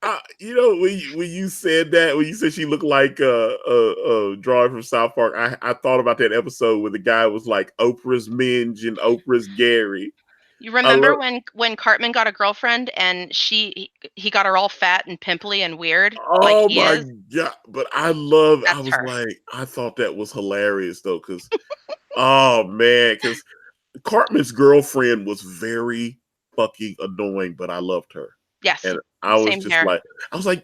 when you said that, when you said she looked like a drawing from South Park, I thought about that episode where the guy was like Oprah's Minge and Oprah's Gary. You I remember love, when Cartman got a girlfriend and he got her all fat and pimply and weird like oh he my is? god! But I That's was her. like, I thought that was hilarious though, because oh man, because Cartman's girlfriend was very fucking annoying, but I loved her, Yes. and I was Same just here. like,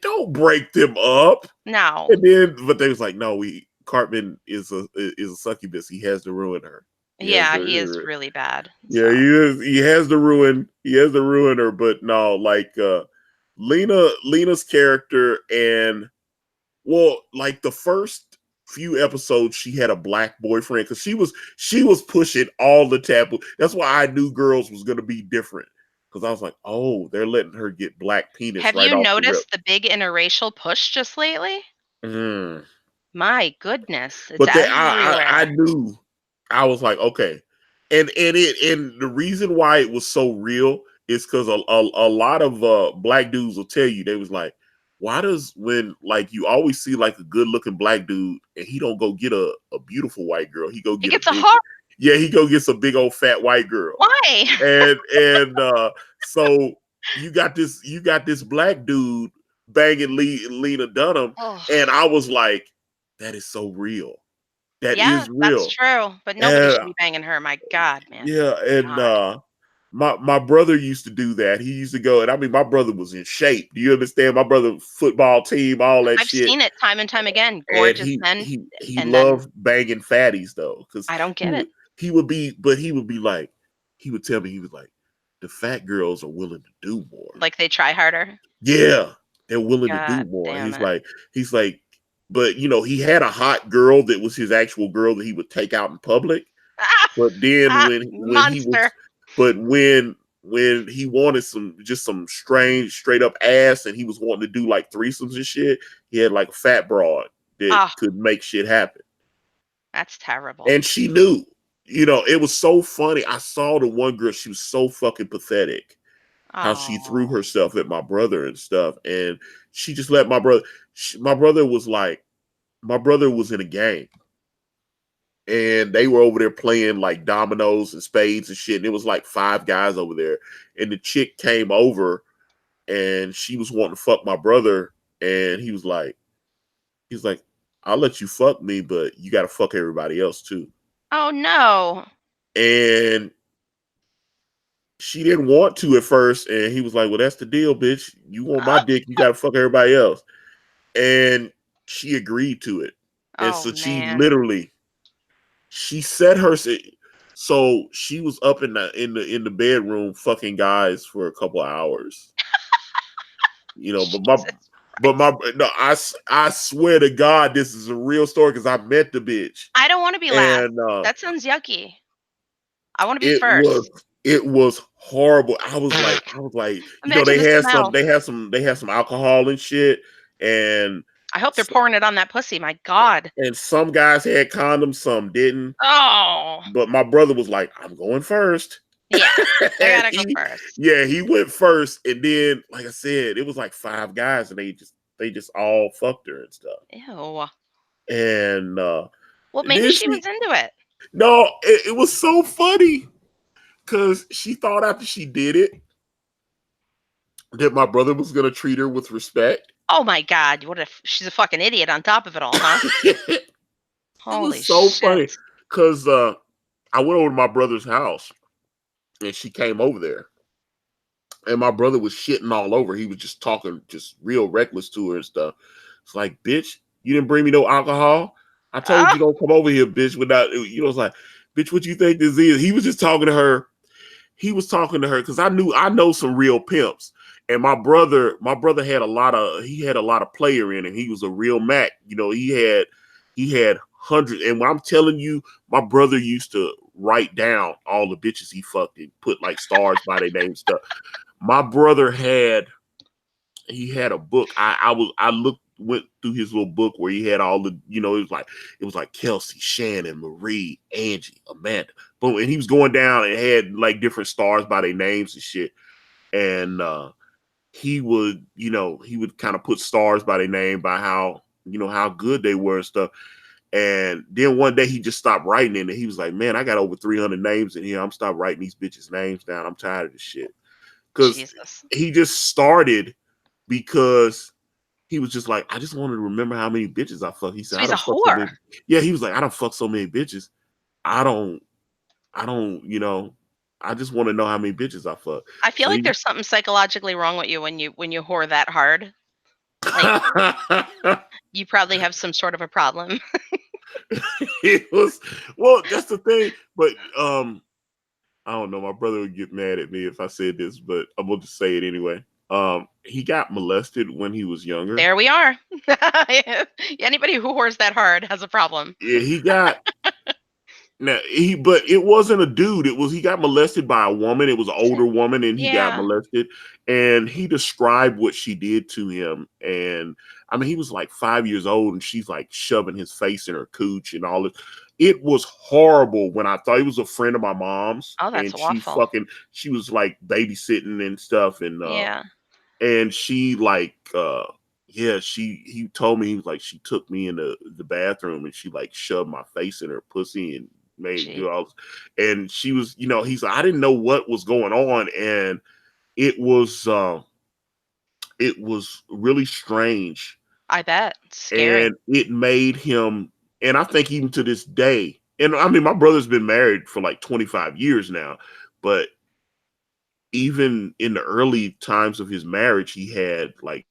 don't break them up. No. And then, but they was like, no, Cartman is a succubus. He has to ruin her. He has Yeah, to, he is really bad. yeah, So he has to ruin. He has to ruin her. But no, like Lena's character, and well, like the first few episodes, she had a black boyfriend because she was pushing all the taboo. That's why I knew Girls was gonna be different, because I was like, oh, they're letting her get black penis have right you off the rip. noticed the big interracial push just lately? Mm. My goodness, it's But I everywhere. knew, I was like, okay, and the reason why it was so real is because a lot of black dudes will tell you, they was like, why does, when like you always see like a good looking black dude and he don't go get a beautiful white girl, he go It get a gets a big, heart. yeah, he go get some big old fat white girl. Why? And so you got this black dude banging Lena Dunham, Oh, and I was like, that is so real. That yeah, is that's real. true. But nobody And should be banging her. My God, man. yeah, and God. my brother used to do that. He used to go, and I mean, my brother was in shape. Do you understand? My brother, football team, all that I've shit. seen it time and time again. And Gorgeous men, he and then loved banging fatties though, because I don't he get would it. he would be, but he would be like, he would tell me, he was like, the fat girls are willing to do more. Like they try harder. Yeah, they're willing to do God more. damn it. He's like, but he had a hot girl that was his actual girl that he would take out in public. Ah, But then ah, when he monster. was, but when he wanted some strange straight up ass and he was wanting to do like threesomes and shit, he had like a fat broad that Oh, could make shit happen. that's terrible. And she knew. It was so funny. I saw the one girl, she was so fucking pathetic. How she threw Oh. herself at my brother and stuff. And she just let my brother, my brother was like, my brother was in a game and they were over there playing like dominoes and spades and shit. And it was like five guys over there. And the chick came over and she was wanting to fuck my brother. And he's like, I'll let you fuck me, but you got to fuck everybody else too. Oh no. And she didn't want to at first. And he was like, well, that's the deal, bitch. You want my dick, you got to fuck everybody else. And she agreed to it. And Oh so man. she set her, so she was up in the bedroom fucking guys for a couple of hours. But my Jesus but my Christ. no, I swear to God, this is a real story because I met the bitch. I don't want to be last. And That sounds yucky. I want to be it was first. it was horrible. I was like, Imagine they the had some smell. they had some they had some alcohol and shit, and I hope they're pouring it on that pussy. My God. and some guys had condoms, some didn't. Oh. But my brother was like, I'm going first. Yeah. I And gotta go first. he went first. And then, like I said, it was like five guys and they just all fucked her and stuff. Ew. And Well, maybe then she was into it. no, it was so funny because she thought after she did it that my brother was going to treat her with respect. Oh my God. What if she's a fucking idiot on top of it all, huh? It Holy was so shit. funny because I went over to my brother's house and she came over there. And my brother was shitting all over. He was just talking, just real reckless to her and stuff. It's like, bitch, you didn't bring me no alcohol. I told Ah, you don't come over here, bitch. Without, it's like, bitch, what you think this is? He was just talking to her. He was talking to her because I know some real pimps. And my brother had a lot of player in him. He was a real Mac. He had hundreds. And when I'm telling you, my brother used to write down all the bitches he fucked and put like stars by their name and stuff. My brother had a book. I went through his little book where he had all the, it was like Kelsey, Shannon, Marie, Angie, Amanda. Boom. And he was going down and had like different stars by their names and shit. And he would kind of put stars by their name by how good they were and stuff. And then one day he just stopped writing it and he was like, man, I got over 300 names in here. I'm stop writing these bitches' names down. I'm tired of this shit. Because Jesus. he just started because he was just like, I just wanted to remember how many bitches I fucked. He said, So I he's a don't fuck so whore. many. Yeah, he was like, I don't fuck so many bitches. I don't, I just want to know how many bitches I fuck. I feel So like he, there's something psychologically wrong with you when you whore that hard. Like you probably have some sort of a problem. it was, well, that's the thing. But I don't know. My brother would get mad at me if I said this, but I'm going to say it anyway. He got molested when he was younger. There we are. Anybody who whores that hard has a problem. Yeah, but it wasn't a dude. He got molested by a woman. It was an older woman, and he got Yeah. molested. And he described what she did to him. And I mean, he was like 5 years old, and she's like shoving his face in her cooch and all this. It was horrible. When I thought he was a friend of my mom's, Oh, that's and awful. she was like babysitting and stuff, Yeah. and she like he told me, he was like, she took me in the bathroom and she like shoved my face in her pussy and made Gee. do all this. And she was, he's like, I didn't know what was going on. And it was really strange. I bet. Scary. And it made him, and I think even to this day, and I mean, my brother's been married for like 25 years now, but even in the early times of his marriage, he had like,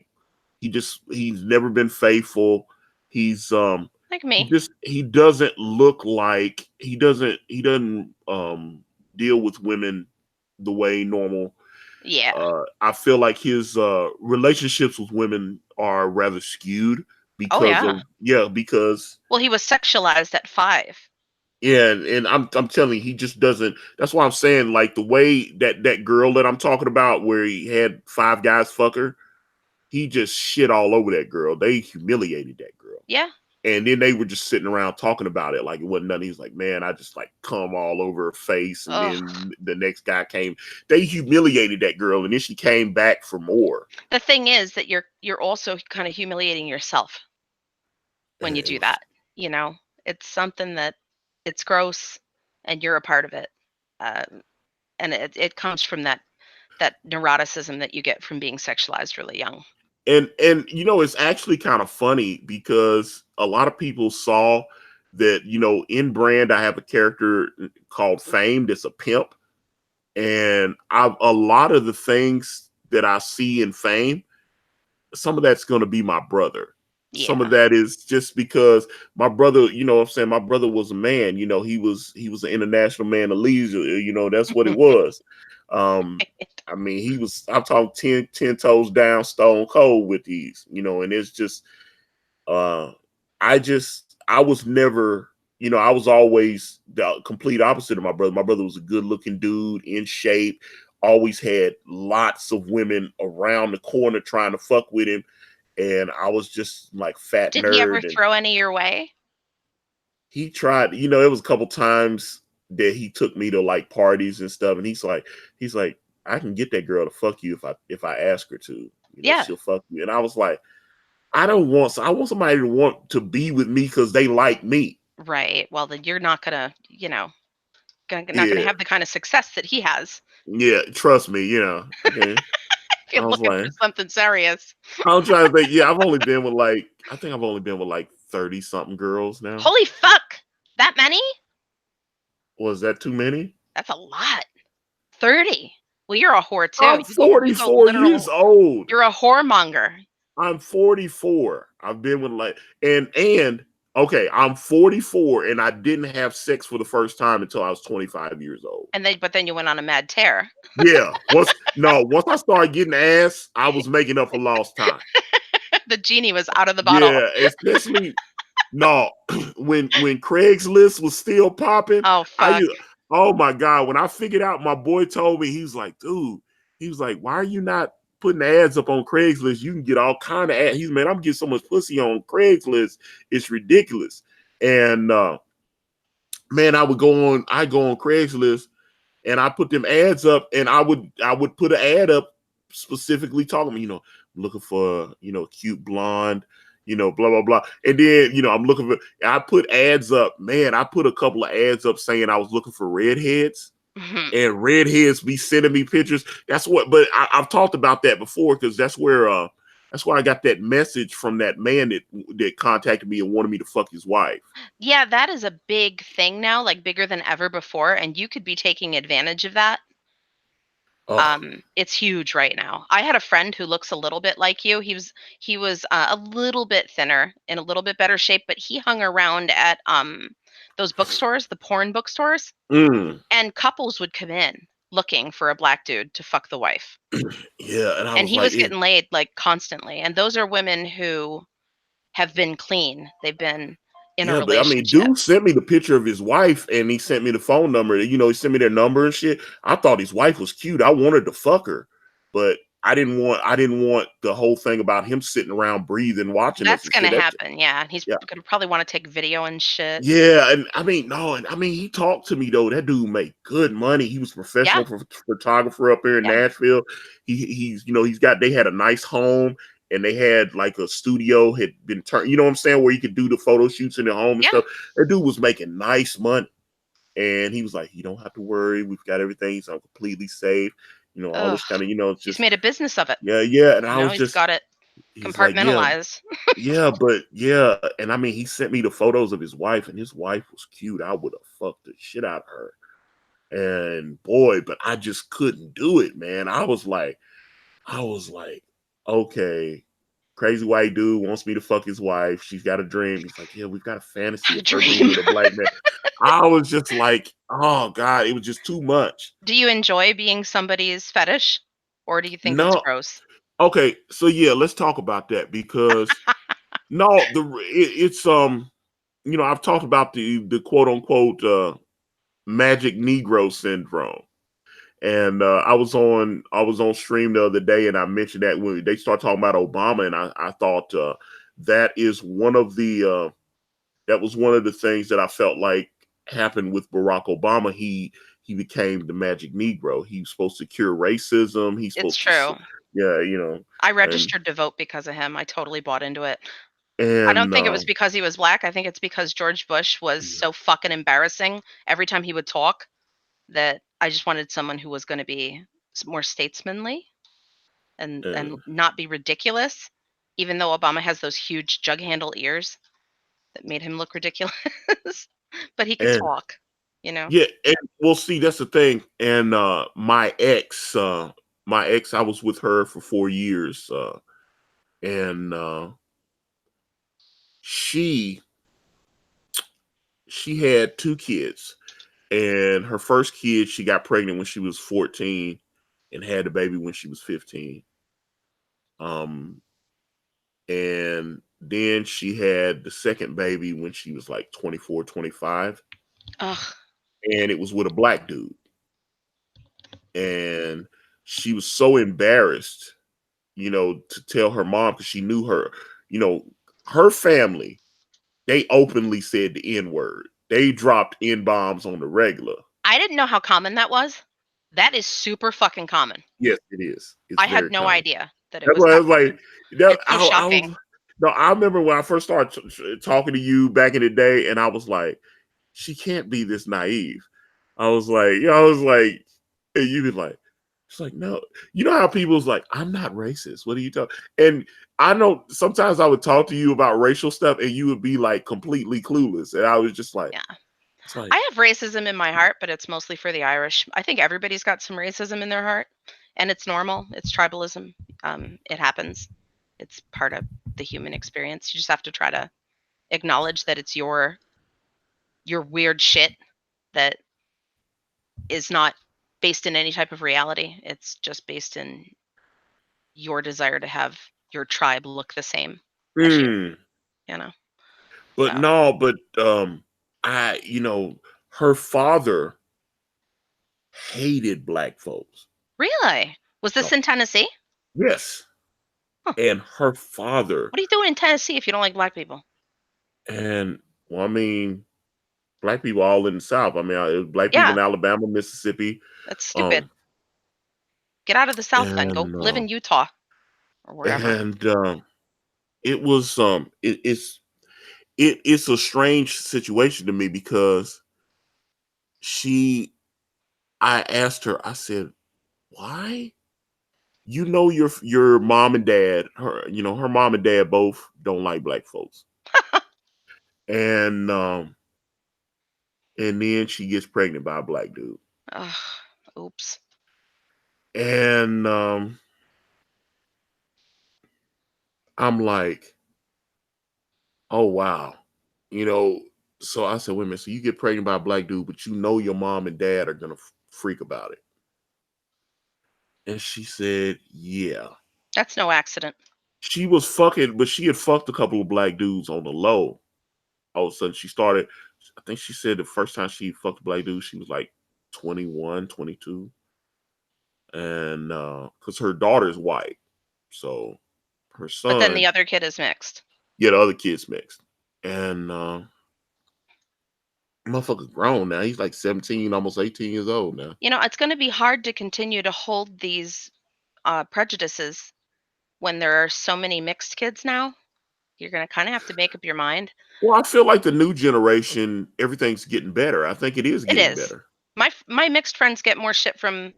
he's never been faithful. He's Like me. he doesn't look like he doesn't deal with women the way normal. Yeah. I feel like his relationships with women are rather skewed Oh, because yeah. of because Well, he was sexualized at 5. yeah, and I'm telling you, he just doesn't. That's why I'm saying like the way that girl that I'm talking about, where he had 5 guys fuck her, he just shit all over that girl. They humiliated that girl. Yeah. And then they were just sitting around talking about it like it wasn't nothing. He's like, man, I just like come all over her face. And Ugh. then the next guy came. They humiliated that girl, and then she came back for more. The thing is that you're also kind of humiliating yourself when you It do was, that, you know? It's something that it's gross and you're a part of it. Um, and it comes from that neuroticism that you get from being sexualized really young. and it's actually kind of funny because a lot of people saw that in Brand I have a character called Fame that's a pimp, and a lot of the things that I see in Fame, some of that's going to be my brother. Some of Yeah. that is just because my brother, what I'm saying, my brother was a man, he was an international man of leisure, that's what it was. Um, I mean, I'm talking 10 toes down, stone cold with these, and it's just, uh, I was never, I was always the complete opposite of my brother. My brother was a good looking dude, in shape, always had lots of women around the corner trying to fuck with him. And I was just like fat Did he ever nerd. And throw any your way? he tried, it was a couple times that he took me to like parties and stuff. And he's like, I can get that girl to fuck you if I ask her to, Yeah. she'll fuck you. And I was like, I want somebody to want to be with me because they like me. Right. Well, then you're not gonna, not gonna Yeah. have the kind of success that he has Yeah. Trust me. Okay. if I you're was looking like, for something serious. I'm trying to think. Yeah. I think I've only been with like 30 something girls now. Holy fuck! That many? Was that too many? That's a lot. 30. Well, you're a whore too. I'm You go 44 years literal. old. You're a whoremonger. I'm 44. I've been with like, and okay, I'm 44 and I didn't have sex for the first time until I was 25 years old. But then you went on a mad tear. Yeah. Once I started getting ass, I was making up for lost time. The genie was out of the bottle. Yeah, especially no, when Craigslist was still popping, Oh I fuck. used, oh my god, when I figured out, my boy told me, he was like, dude, he was like, why are you not putting ads up on Craigslist? You can get all kind of ads. He's, man, I'm getting so much pussy on Craigslist, it's ridiculous. And man, I go on Craigslist and I put them ads up, and I would put an ad up specifically talking, looking for, cute blonde, blah blah blah. And then, I'm looking for, I put ads up, man, I put a couple of ads up saying I was looking for redheads, Mhm. and redheads be sending me pictures. But I've talked about that before, because that's where I got that message from that man that contacted me and wanted me to fuck his wife. Yeah, that is a big thing now, like bigger than ever before, and you could be taking advantage of that. Oh, It's huge right now. I had a friend who looks a little bit like you. He was a little bit thinner, in a little bit better shape, but he hung around at those bookstores, the porn bookstores, mm, and couples would come in looking for a black dude to fuck the wife. yeah, and I And was he like, was getting laid like constantly. And those are women who have been clean. They've been in a yeah, but I mean, relationship. dude sent me the picture of his wife, and he sent me the phone number. He sent me their number and shit. I thought his wife was cute. I wanted to fuck her, but I didn't want the whole thing about him sitting around breathing, watching us That's and shit. gonna happen, yeah. And he's Yeah, gonna probably want to take video and shit. yeah, and I mean, no, and I mean, he talked to me though. That dude made good money. He was a Yeah, professional photographer up here in yeah, Nashville. They had a nice home, and they had like a studio had been turned. You know what I'm saying, where you could do the photo shoots in their home and yeah. stuff. That dude was making nice money, and he was like, "You don't have to worry. We've got everything. So I'm completely safe. All Ugh. this kind of, it's He's just, made a business of it. yeah, yeah." And I was He's just, got it he's like, "Yeah, compartmentalized. yeah, but yeah." And I mean, he sent me the photos of his wife, and his wife was cute. I would have fucked the shit out of her. And boy, but I just couldn't do it, man. I was like, okay, crazy white dude wants me to fuck his wife. She's got a dream. He's like, yeah, we've got a fantasy A of her being dream. with a black man. I was just like, oh God, it was just too much. Do you enjoy being somebody's fetish, or do you think it's No, gross? okay, so yeah, let's talk about that because no, it's I've talked about the quote unquote magic Negro syndrome. And I was on stream the other day, and I mentioned that when they start talking about Obama, and I thought that is one of the that was one of the things that I felt like happened with Barack Obama. He became the magic Negro. He was supposed to cure racism. He's It's supposed to, true. yeah, I and registered to vote because of him. I totally bought into it. I don't and think it was because he was black. I think it's because George Bush was so fucking embarrassing every time he would talk that I just wanted someone who was going to be more statesmanly and and not be ridiculous, even though Obama has those huge jug handle ears that made him look ridiculous. But he could and talk, you know. yeah, and we'll see. That's the thing. And my ex, I was with her for 4 years, and she she had two kids, and her first kid she got pregnant when she was 14, and had the baby when she was 15. Um, and then she had the second baby when she was like 24, 25, Ugh, and it was with a black dude. And she was so embarrassed, to tell her mom because she knew her, you know, her family, they openly said the N word. They dropped N bombs on the regular. I didn't know how common that was. That is super fucking common. Yes, it is. It's I had very no common. idea that it That's was why I that was common. like, that, It's so I was, shocking. no, I remember when I first started talking to you back in the day, and I was like, she can't be this naive. I was like, and you be like, it's like, no, you know how people's like, I'm not racist. What are you talking? And I know sometimes I would talk to you about racial stuff, and you would be like completely clueless, and I was just like, Yeah. it's like, I have racism in my heart, but it's mostly for the Irish. I think everybody's got some racism in their heart, and it's normal. It's tribalism. It happens. It's part of the human experience. You just have to try to acknowledge that it's your weird shit that is not based in any type of reality. It's just based in your desire to have your tribe look the same as you, hmm. you know? But So, no, but I, her father hated black folks. really? Was this No, in Tennessee? yes, Huh. and her father, What are you doing in Tennessee if you don't like black people? and well, I mean, black people all in the South. I mean, it was black people Yeah, in Alabama, Mississippi, that's stupid. um, Get out of the South then. Go and live in Utah or wherever. and it was it's a strange situation to me because she, I asked her, I said, why? Your mom and dad, her mom and dad both don't like black folks. And then she gets pregnant by a black dude. Ugh, oops. And I'm like, oh wow. You know, so I said, wait a minute, so you get pregnant by a black dude, but your mom and dad are gonna freak about it. And she said, yeah. That's no accident. She was fucking, but she had fucked a couple of black dudes on the low. All of a sudden she started, I think she said the first time she fucked a black dude, she was like 21, 22. And because her daughter's white. So her But then the son, other kid is mixed. yeah, the other kid's mixed. And motherfucker's grown now. He's like 17, almost 18 years old now. It's going to be hard to continue to hold these prejudices when there are so many mixed kids now. You're going to kind of have to make up your mind. Well, I feel like the new generation, everything's getting better. I think it is It getting is. better. My mixed friends get more shit from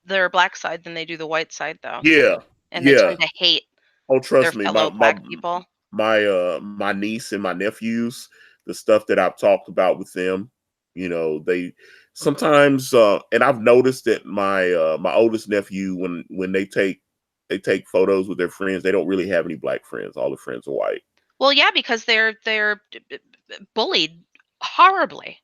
their black side than they do the white side, though, Yeah, and they yeah. tend to hate Oh, their trust me, fellow black people. my niece and my nephews, the stuff that I've talked about with them, they sometimes, and I've noticed that my oldest nephew, when they take they take photos with their friends. They don't really have any black friends. All the friends are white. Well, yeah, because they're bullied horribly,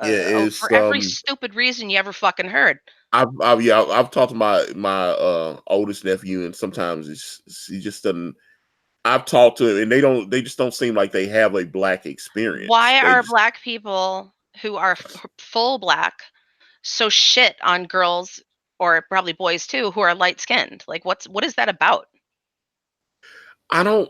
Yeah, for it's every stupid reason you ever fucking heard. I've talked to my oldest nephew, and sometimes he just doesn't. I've talked to him, and they just don't seem like they have a black experience. Why They are just black people who are full black so shit on girls, or probably boys too, who are light skinned? Like, what is that about? I don't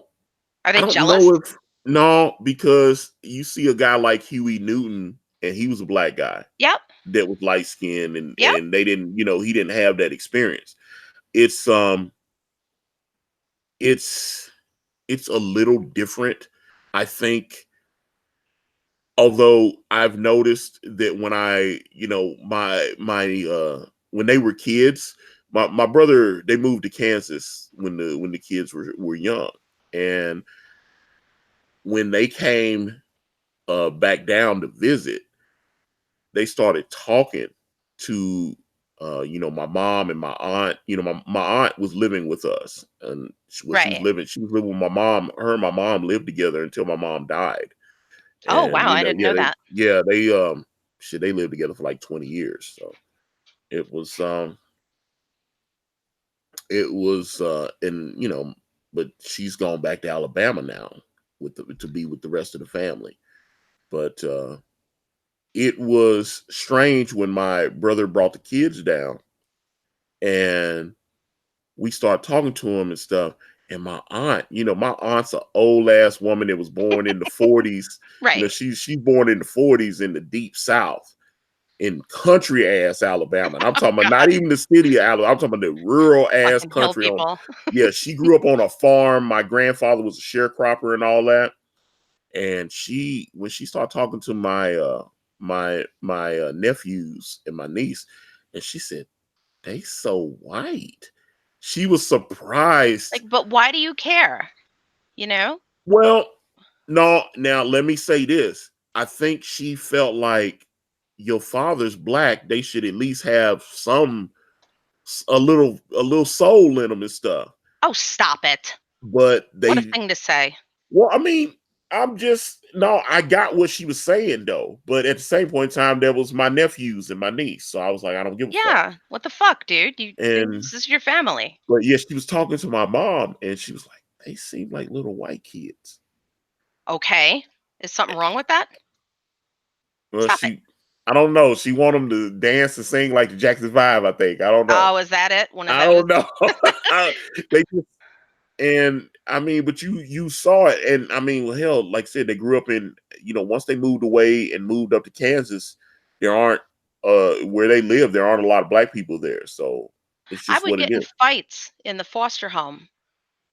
Are I they don't jealous? know if no, because you see a guy like Huey Newton, and he was a black guy Yep, that was light skinned, yep. and they didn't, he didn't have that experience. It's it's it's a little different. I think, although I've noticed that when when they were kids, my brother, they moved to Kansas when the kids were young, and when they came back down to visit, they started talking to my mom and my aunt. My aunt was living with us, and Right. she was living with my mom. Her and my mom lived together until my mom died. Oh, And wow, I didn't know that. they lived together for like 20 years. So it was and but she's gone back to Alabama now to be with the rest of the family. But it was strange when my brother brought the kids down, and we started talking to him and stuff. And my aunt's an old ass woman that was born in the 40s. Right. She's born in the 40s in the deep South, in country ass Alabama. And I'm Oh, talking about not God. even the city of Alabama. I'm talking about the rural ass Fucking hill country. people. Yeah, she grew up on a farm. My grandfather was a sharecropper and all that. And when she started talking to my nephews and my niece, and she said, "They so white." She was surprised. Like, but why do you care? You know? Well, no, now let me say this. I think she felt like your father's black, they should at least have a little soul in them and stuff. Oh, stop it. But What a they thing to say. well, I mean, I got what she was saying though. But at the same point in time, there was my nephews and my niece. So I was like, I don't give a fuck. Yeah. What the fuck, dude? And This is your family. but yeah, she was talking to my mom, and she was like, they seem like little white kids. Okay. Is something wrong with that? Well, Stop it. I don't know. She want them to dance and sing like the Jackson Five. I think. I don't know. Oh, is that it? One of I those? don't know. they just, and I mean, but you saw it, and I mean, well, hell, like I said, they grew up in. Once they moved away and moved up to Kansas, there aren't where they live. There aren't a lot of black people there, so it's I just would what it get in is. fights in the foster home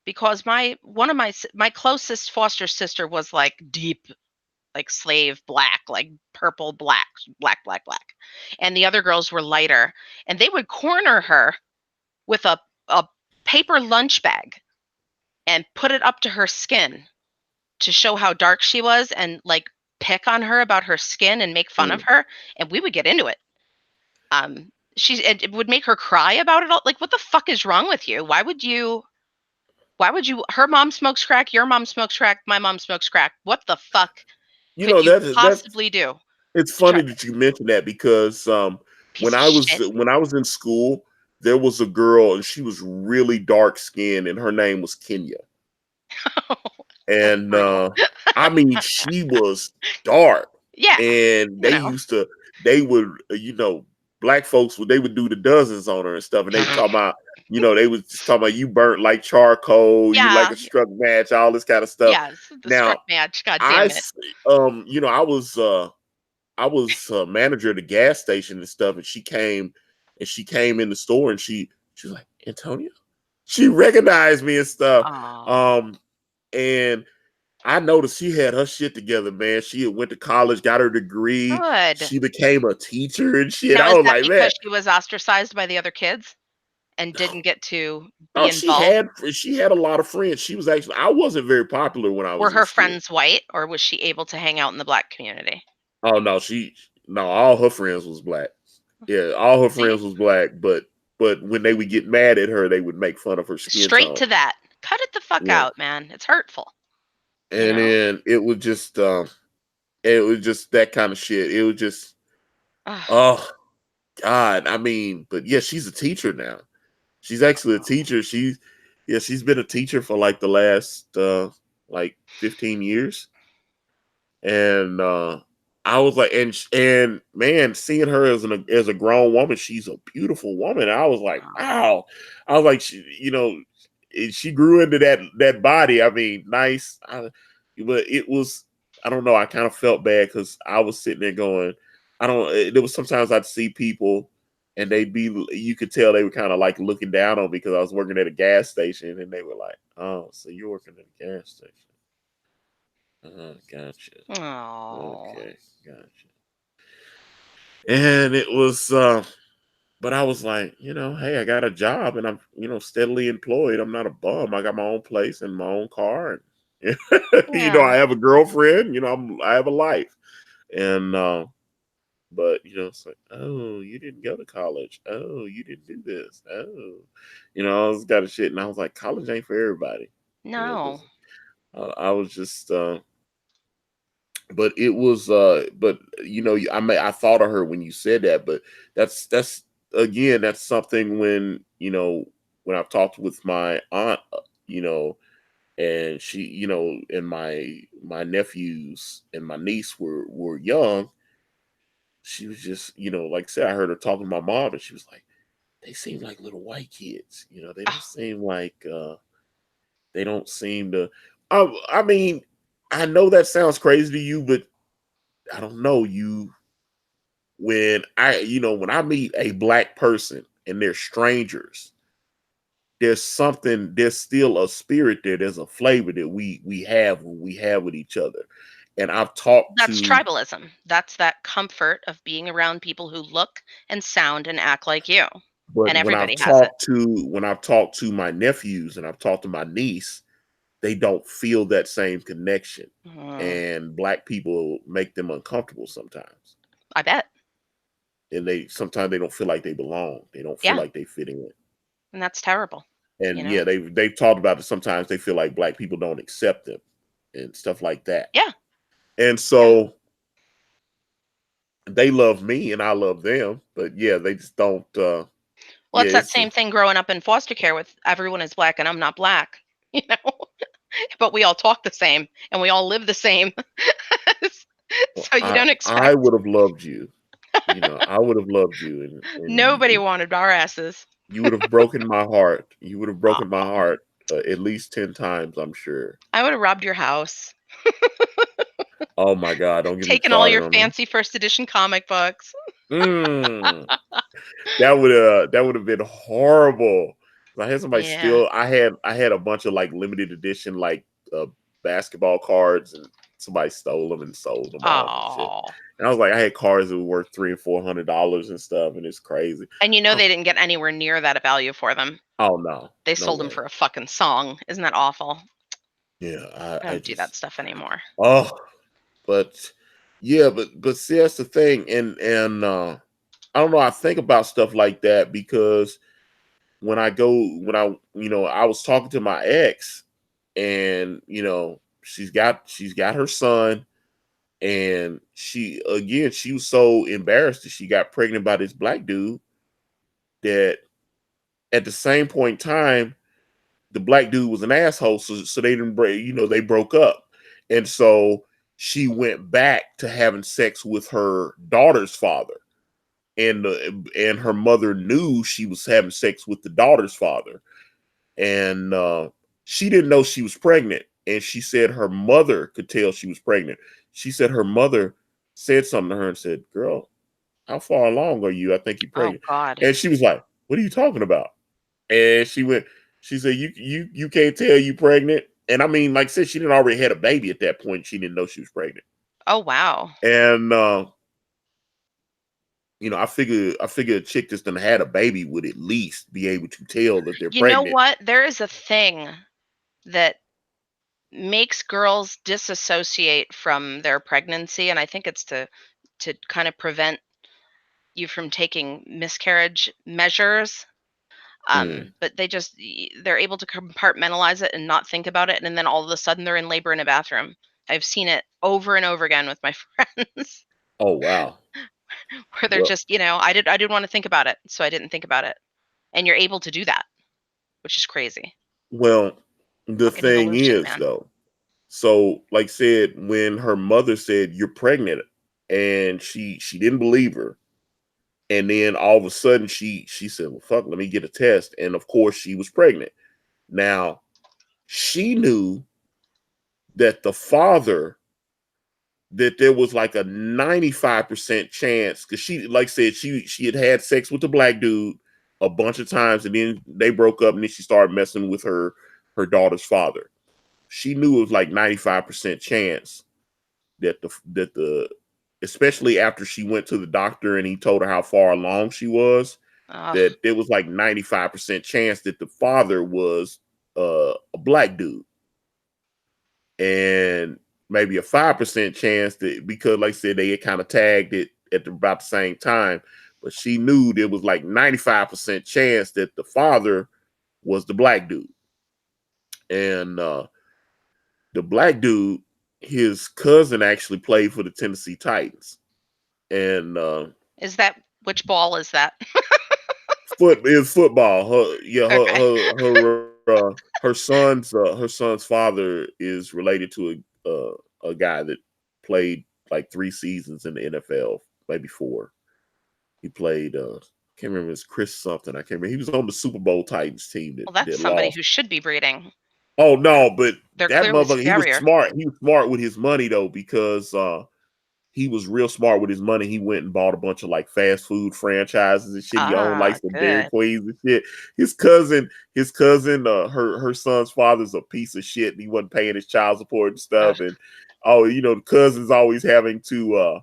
because one of my closest foster sister was like deep, like slave black, like purple black, black, black, black, and the other girls were lighter, and they would corner her with a paper lunch bag and put it up to her skin to show how dark she was, and like pick on her about her skin and make fun of Mm. her, and we would get into it. It would make her cry about it all. Like, what the fuck is wrong with you? Why would you her mom smokes crack, your mom smokes crack, my mom smokes crack. What the fuck You could know you that's possibly do it's to try funny that you mentioned that because piece of shit? when I was in school, there was a girl, and she was really dark skinned, and her name was Kenya. That's And brutal. I mean, she was dark, Yeah, and you know. they would black folks they would do the dozens on her and stuff, and they talk about they was just talking about you burnt like charcoal, you like Yeah, a struck match, all this kind of stuff. yes, the Now struck match, god I damn it. s- I was manager at the gas station and stuff, and she came in the store, and she was like, Antonio. She recognized me and stuff. Oh, Um, and I noticed she had her shit together, man. She had went to college, got her degree. good. She became a teacher and shit. Now I is was that like, man, because she was ostracized by the other kids and didn't get to be oh, involved? she had a lot of friends. I wasn't very popular when I Were was in her school. friends white, or was she able to hang out in the black community? Oh no, no, all her friends was black. Yeah, all her See? friends was black, but but when they would get mad at her, they would make fun of her skin Straight tone. to that. Cut it the fuck Yeah, out, man. It's hurtful, you and know? then it was just that kind of shit. It was just, Ugh. oh God. I mean, but yeah, she's a teacher now. She's actually a teacher. She's been a teacher for like the last like 15 years. And I was like, and man, seeing her as a grown woman, she's a beautiful woman. I was like, wow. I was like, she grew into that body. I mean, nice. But it was, I don't know. I kind of felt bad because I was sitting there going, I don't. There was sometimes I'd see people, and you could tell they were kind of like looking down on me because I was working at a gas station, and they were like, oh, so you're working at a gas station. Gotcha. Oh. Okay, gotcha. And it was, but I was like, hey, I got a job and I'm, steadily employed. I'm not a bum. I got my own place and my own car, and I Yeah. have a girlfriend. I have a life, and but it's like, oh, you didn't go to college. Oh, you didn't do this. Oh, all this kind of shit. And I was like, college ain't for everybody. No. Because I was just. But it was but I thought of her when you said that, but that's again, that's something when when I've talked with my aunt, and she, and my nephews and my niece were young. She was just, like I said, I heard her talking to my mom, and she was like, they seem like little white kids. They don't Oh, seem like they don't seem to. I mean, I know that sounds crazy to you, but I don't know. When I meet a black person and they're strangers, there's still a spirit there. There's a flavor that we have with each other. And I've talked that's to, tribalism. That's that comfort of being around people who look and sound and act like you. but And everybody has it. when I've talked to my nephews and I've talked to my niece, they don't feel that same connection. Mm, And black people make them uncomfortable sometimes. I bet. And sometimes they don't feel like they belong. They don't feel Yeah. like they fit in. And that's terrible, you And yeah, know? they've talked about it. Sometimes they feel like black people don't accept them and stuff like that. Yeah. And Yeah. so they love me and I love them, but yeah, they just don't. Well, Yeah, it's that it's same thing growing up in foster care with everyone is black and I'm not black, you know? But we all talk the same and we all live the same. So you don't I expect would have loved you. I would have loved you, and nobody wanted our asses. you would have broken my heart. You would have broken my Aw. heart at least 10 times, I'm sure. I would have robbed your house, Oh my God, don't get me taken all started your on that. fancy first edition comic books. Mm. That would have been horrible. I had somebody Yeah. steal. I had a bunch of like limited edition like basketball cards, and somebody stole them and sold them off and shit. Oh. And I was like, I had cards that were worth $300 and $400 and stuff, and it's crazy. And you know Oh, they didn't get anywhere near that value for them. oh no, They no sold them way. for a fucking song. Isn't that awful? Yeah, I I don't do that just stuff anymore. oh, but yeah, but see that's the thing, and I don't know. I think about stuff like that because when I was talking to my ex, and she's got her son, and she was so embarrassed that she got pregnant by this black dude, that at the same point in time the black dude was an asshole, so they didn't break, they broke up. And so she went back to having sex with her daughter's father, and her mother knew she was having sex with the daughter's father, and she didn't know she was pregnant. And she said her mother could tell she was pregnant. She said her mother said something to her and said, "Girl, how far along are you? I think you're Oh pregnant." God. And she was like, "What are you talking about?" And she said, "You can't tell you pregnant." And I mean, like I said, she didn't already had a baby at that point. She didn't know she was pregnant. Oh wow. And I figure a chick that's done had a baby would at least be able to tell that they're You know pregnant. what? There is a thing that makes girls disassociate from their pregnancy, and I think it's to kind of prevent you from taking miscarriage measures. Mm. But they're able to compartmentalize it and not think about it, and then all of a sudden they're in labor in a bathroom. I've seen it over and over again with my friends Oh wow. where they're Well, just, I didn't want to think about it, so I didn't think about it. And you're able to do that, which is crazy. well, the Fucking thing evolution, is man. though. So, like said, when her mother said you're pregnant, and she didn't believe her, and then all of a sudden she said, "Well, fuck, let me get a test," and of course she was pregnant. Now she knew that the father that there was like a 95% chance because she like said she had sex with the black dude a bunch of times and then they broke up and then she started messing with her daughter's father. She knew it was like 95% chance that the especially after she went to the doctor and he told her how far along she was, Ugh. that it was like 95% chance that the father was a black dude, and maybe a 5% chance that because like I said they had kind of tagged it about the same time, but she knew there was like 95% chance that the father was the black dude. And the black dude, his cousin actually played for the Tennessee Titans. And Is that which ball is that? football. Her yeah, Okay. her son's father is related to a guy that played like 3 seasons in the NFL, maybe four. He played can't remember, it's Chris something. I can't remember. He was on the Super Bowl Titans team that Well, that's that somebody lost. who should be breeding. Oh no, but They're that clearly motherfucker, he was superior. smart. He was smart with his money though, because he was real smart with his money. He went and bought a bunch of like fast food franchises and shit. He owned like Ah, some Dairy good. Queens and shit. His cousin, her son's father's a piece of shit, and he wasn't paying his child support and stuff. Ugh, And oh, the cousin's always having to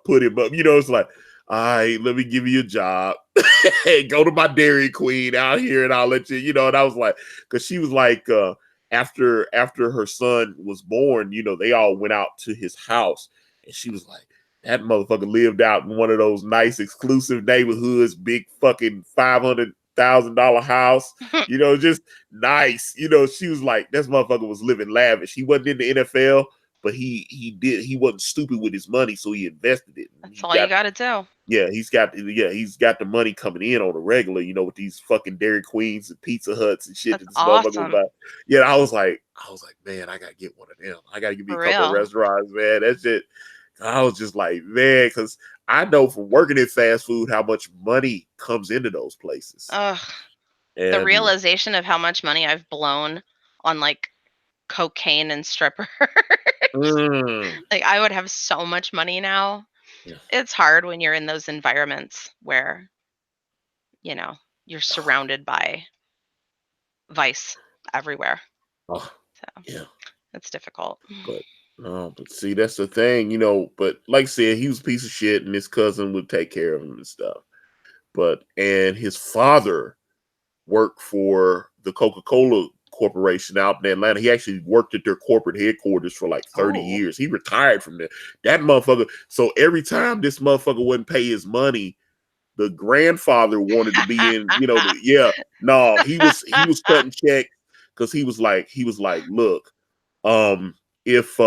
put him up. It's like, all right, let me give you a job. Hey, go to my Dairy Queen out here, and I'll let you. And I was like, because she was like, after her son was born, they all went out to his house, and she was like, that motherfucker lived out in one of those nice exclusive neighborhoods, big fucking $500,000 house. Just nice. She was like, this motherfucker was living lavish. He wasn't in the NFL, but he wasn't stupid with his money, so he invested it. And that's all you gotta do. he's got the money coming in on the regular, with these fucking Dairy Queens and Pizza Huts and shit That's that this motherfucker was awesome. like. Yeah, I was like, man, I gotta get one of them. I gotta give me For a couple of real. restaurants, man. That shit. I was just like, man, because I know from working in fast food how much money comes into those places. Ugh. The And realization of how much money I've blown on, like, cocaine and strippers. mm, Like, I would have so much money now. yeah. It's hard when you're in those environments where, you know, you're surrounded by vice everywhere. Oh, So, yeah. it's difficult. But no, but see, that's the thing, But like I said, he was a piece of shit, and his cousin would take care of him and stuff. And his father worked for the Coca Cola Corporation out in Atlanta. He actually worked at their corporate headquarters for like 30 Oh. years. He retired from there. That motherfucker. So every time this motherfucker wouldn't pay his money, the grandfather wanted to be in. Yeah, no, he was cutting checks because he was like, look, if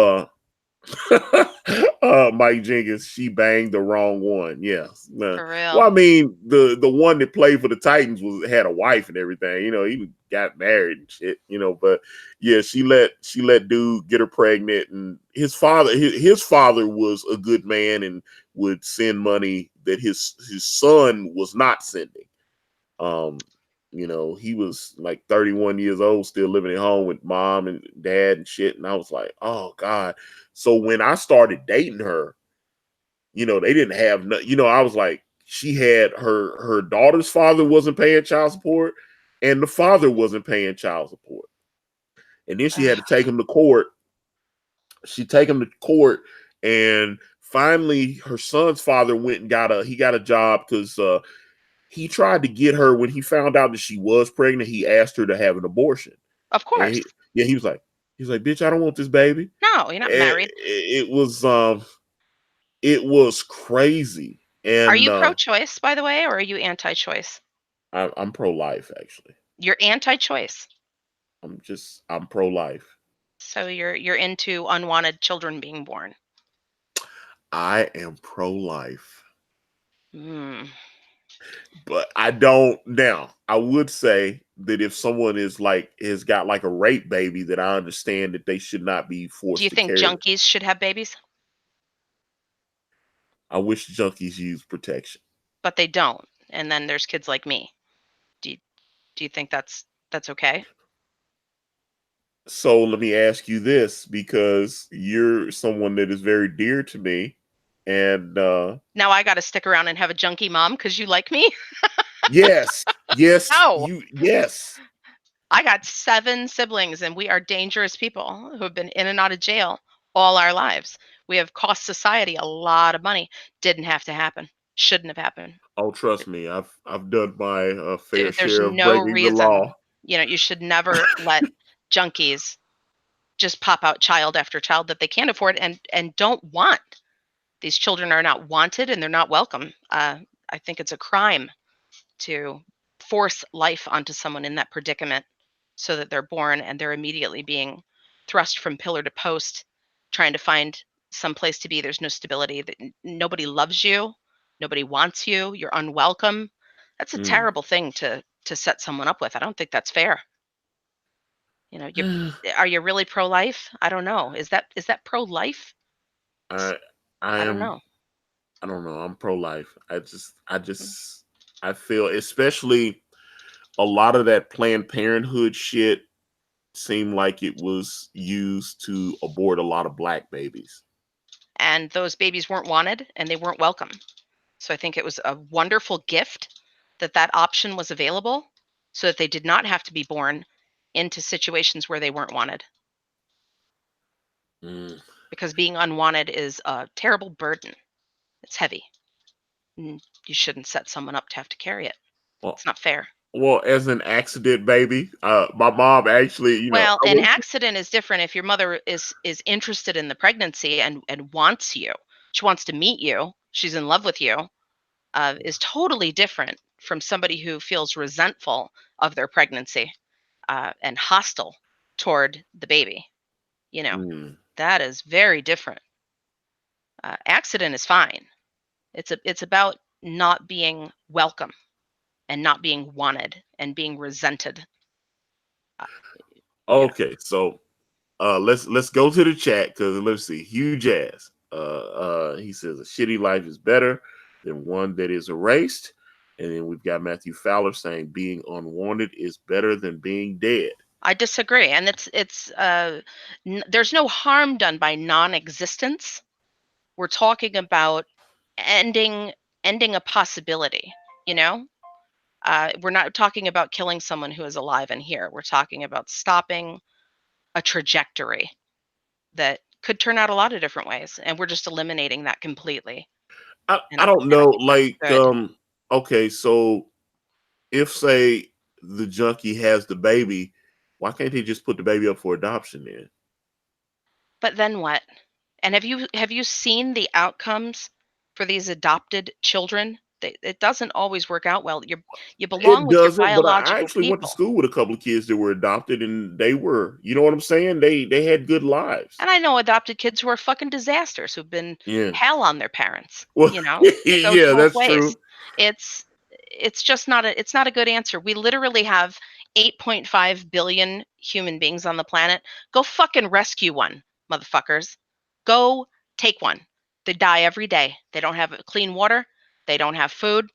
Mike Jenkins, she banged the wrong one. Yeah. For real. Well, I mean, the one that played for the Titans had a wife and everything. He got married and shit. But yeah, she let dude get her pregnant, and his father was a good man and would send money that his son was not sending. Um, he was like 31 years old, still living at home with mom and dad and shit. And I was like, oh God. So when I started dating her, they didn't have no, I was like, she had her daughter's father wasn't paying child support, and the father wasn't paying child support. And then she had to take him to court. She take him to court, and finally her son's father went and got a job because he tried to get her when he found out that she was pregnant. He asked her to have an abortion, Of and course. yeah, he was like, bitch, I don't want this baby. No, you're not And married. it was crazy, Are and you pro-choice, by the way, or are you anti-choice? I'm pro-life actually. You're anti-choice. I'm pro-life. So you're into unwanted children being born. I am pro-life. Mm. But I don't now. I would say that if someone is like has got like a rape baby, that I understand that they should not be Do you forced to think carry. junkies should have babies? I wish junkies use protection. But they don't. And then there's kids like me. Do you, do you think that's okay? So let me ask you this, because you're someone that is very dear to me, and Now I got to stick around and have a junkie mom because you like me? yes, yes, No. yes. I got 7 siblings, and we are dangerous people who have been in and out of jail all our lives. We have cost society a lot of money. Didn't have to happen. Shouldn't have happened. Oh, trust me, I've done my fair There's share of no breaking the reason. law. You should never let junkies just pop out child after child that they can't afford and don't want. These children are not wanted and they're not welcome. I think it's a crime to force life onto someone in that predicament so that they're born and they're immediately being thrust from pillar to post, trying to find some place to be. There's no stability. Nobody loves you. Nobody wants you. You're unwelcome. That's a Mm. terrible thing to set someone up with. I don't think that's fair. You are you really pro life? I don't know. Is that pro life? I I I don't am know. I don't know. I'm pro life. Mm. I feel, especially a lot of that Planned Parenthood shit seemed like it was used to abort a lot of black babies. And those babies weren't wanted and they weren't welcome. So I think it was a wonderful gift that that option was available so that they did not have to be born into situations where they weren't wanted, Mm. because being unwanted is a terrible burden. It's heavy. You shouldn't set someone up to have to carry it. Well, It's not fair. well, as an accident baby, my mom actually, Well, I an went. accident is different if your mother is interested in the pregnancy and wants you. She wants to meet you. She's in love with you. Is totally different from somebody who feels resentful of their pregnancy and hostile toward the baby. You know, Mm. that is very different. Accident is fine. It's about not being welcome and not being wanted and being resented. Uh, you know, Okay, so let's go to the chat, because let's see. Huge ass. He says a shitty life is better than one that is erased. And then we've got Matthew Fowler saying being unwanted is better than being dead. I disagree, and there's no harm done by non-existence. We're talking about ending ending a possibility. You know, we're not talking about killing someone who is alive and here. We're talking about stopping a trajectory that could turn out a lot of different ways, and we're just eliminating that completely. I don't And I know, think that's like good. okay, so if say the junkie has the baby, why can't they just put the baby up for adoption then? But then what? And have you seen the outcomes for these adopted children? It doesn't always work out well. You belong It with your doesn't, but I biological actually went to people. school with a couple of kids that were adopted, and they were, you know what I'm saying? They had good lives. And I know adopted kids who are fucking disasters who've been Yeah. hell on their parents. Well, It goes yeah, both that's ways. true. It's just not a good answer. We literally have 8.5 billion human beings on the planet. Go fucking rescue one, motherfuckers. Go take one. They die every day. They don't have clean water. They don't have food.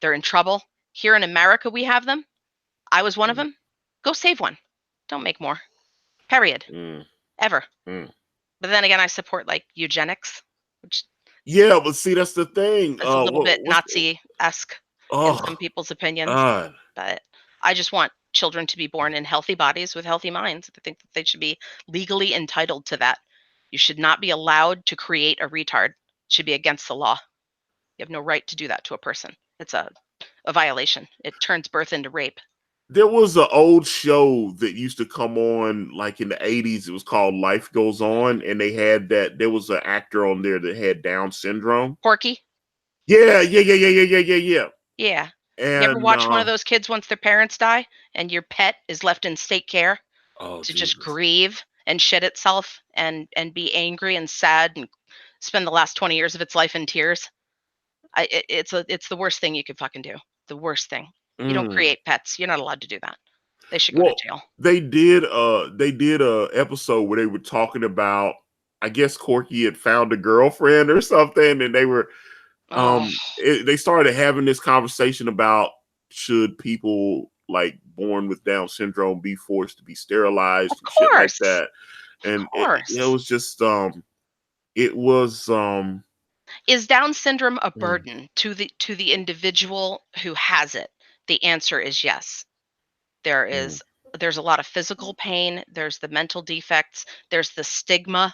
They're in trouble. Here in America, we have them. I was one of Mm, them. Go save one. Don't make more. Period. mm, Ever. mm. But then again, I support like eugenics, which Yeah, but see, that's the thing. is a little bit What's Nazi-esque in some oh people's opinions. God. But I just want children to be born in healthy bodies with healthy minds. I think that they should be legally entitled to that. You should not be allowed to create a retard. It should be against the law. You have no right to do that to a person. It's a violation. It turns birth into rape. There was an old show that used to come on like in the 80s. It was called Life Goes On, and they had that there was an actor on there that had Down syndrome. Porky? Yeah, yeah, yeah, yeah, yeah, yeah, yeah, yeah. Yeah. You ever And watch one of those kids once their parents die and your pet is left in state care oh to just Jesus. grieve and shit itself and be angry and sad and spend the last 20 years of its life in tears? It's the worst thing you could fucking do. The worst thing. You don't Mm. create pets. You're not allowed to do that. They should go to Well, jail. they did a episode where they were talking about, I guess Corky had found a girlfriend or something, and they were Oh, they started having this conversation about should people like born with Down syndrome be forced to be sterilized of and shit like course. that. Of And it course. was just it was Is Down syndrome a mm, burden to the individual who has it? The answer is yes. There mm, is there's a lot of physical pain, there's the mental defects, there's the stigma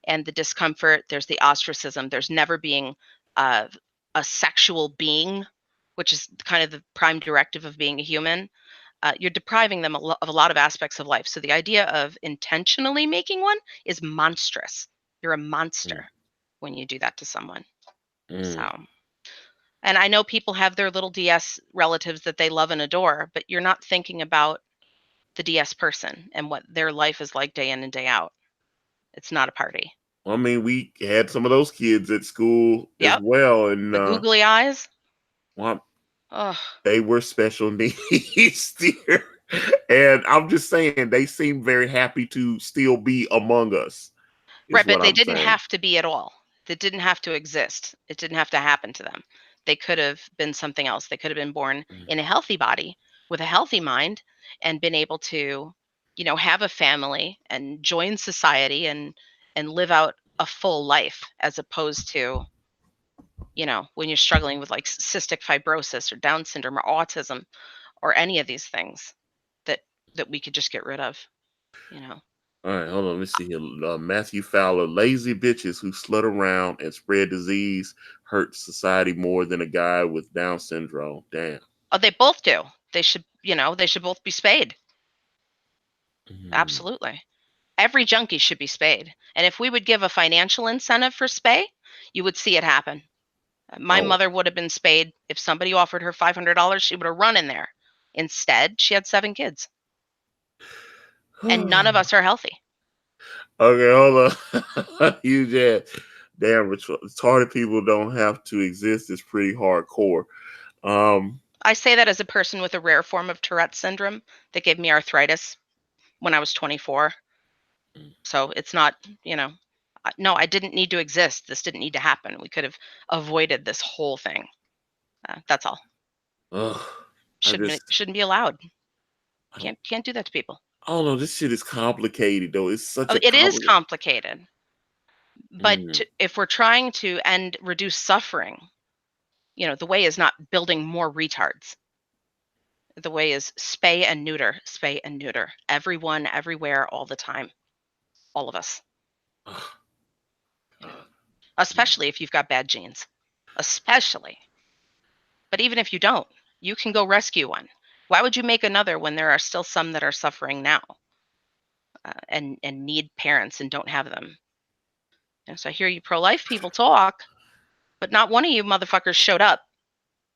and the discomfort, there's the ostracism, there's never being uh, a sexual being, which is kind of the prime directive of being a human. You're depriving them of a lot of aspects of life. So the idea of intentionally making one is monstrous. You're a mm, monster when you do that to someone. mm. So, and I know people have their little DS relatives that they love and adore, but you're not thinking about the DS person and what their life is like day in and day out. It's not a party. I mean, we had some of those kids at school as Yep. well, and The googly eyes. well, Oh, they were special needs, dear. And I'm just saying, they seem very happy to still be among us, is right. what But they I'm didn't saying. have to be at all. It didn't have to exist. It didn't have to happen to them. They could have been something else. They could have been born in a healthy body with a healthy mind and been able to, have a family and join society and live out a full life as opposed to, when you're struggling with like cystic fibrosis or Down syndrome or autism or any of these things that we could just get rid of, you know. All right, hold on. Let's see here. Matthew Fowler, lazy bitches who slut around and spread disease hurt society more than a guy with Down syndrome. Damn. Oh, they both do. They should both be spayed. Mm. Absolutely. Every junkie should be spayed. And if we would give a financial incentive for spay, you would see it happen. My Oh, mother would have been spayed if somebody offered her $500, she would have run in there. Instead, she had 7 kids, and none of us are healthy. okay, hold on. You just damn retarded people don't have to exist. It's pretty hardcore. Um, I say that as a person with a rare form of Tourette syndrome that gave me arthritis when I was 24. So it's not, no, I didn't need to exist. This didn't need to happen. We could have avoided this whole thing. That's all. ugh, I Shouldn't just shouldn't be allowed. I don't Can't do that to people. I don't know. This shit is complicated though. It's such Oh, a it is complicated. complicated, but Mm. if we're trying to end reduce suffering, the way is not building more retards. The way is spay and neuter. Everyone, everywhere, all the time, all of us. Ugh, You know, God. especially if you've got bad genes, especially. But even if you don't, you can go rescue one. Why would you make another when there are still some that are suffering now and need parents and don't have them? So I hear you pro-life people talk, but not one of you motherfuckers showed up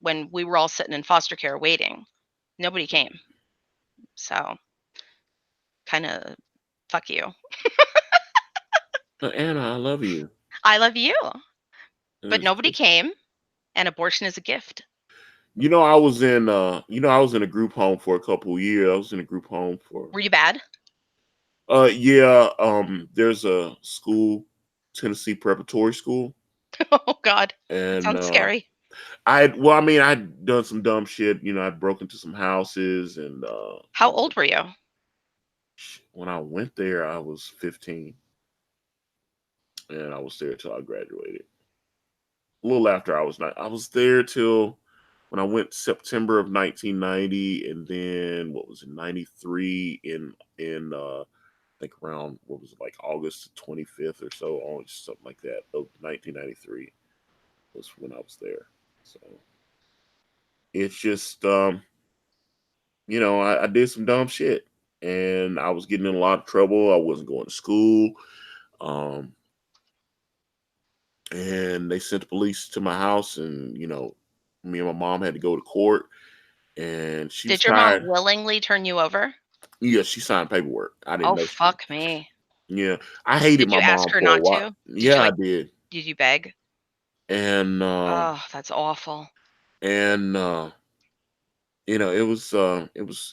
when we were all sitting in foster care waiting. Nobody came. So kind of fuck you. Anna, I love you. I love you, but It's nobody just, came, and abortion is a gift. I was in a group home for a couple of years. I was in a group home for Were you bad? yeah, there's a school, Tennessee Preparatory School, Oh God, that and sounds scary. I mean, I'd done some dumb shit. I'd broken into some houses, and How old were you? when I went there, I was 15, and I was there till I graduated. A little after I was not, I was there till when I went September of 1990, and then what was it, 93 in I think around what was it, like August 25th or so, or something like that of 1993 was when I was there. So it's just I did some dumb shit, and I was getting in a lot of trouble. I wasn't going to school, um, and they sent the police to my house, and Me and my mom had to go to court, and she was Did your mom tired. willingly turn you over? Yeah, she signed paperwork. I didn't Oh, know she. fuck me. Yeah, I hated Did my you ask mom her for a not while. to? Did you, Yeah, I like, did, did you beg? and Oh, that's awful. and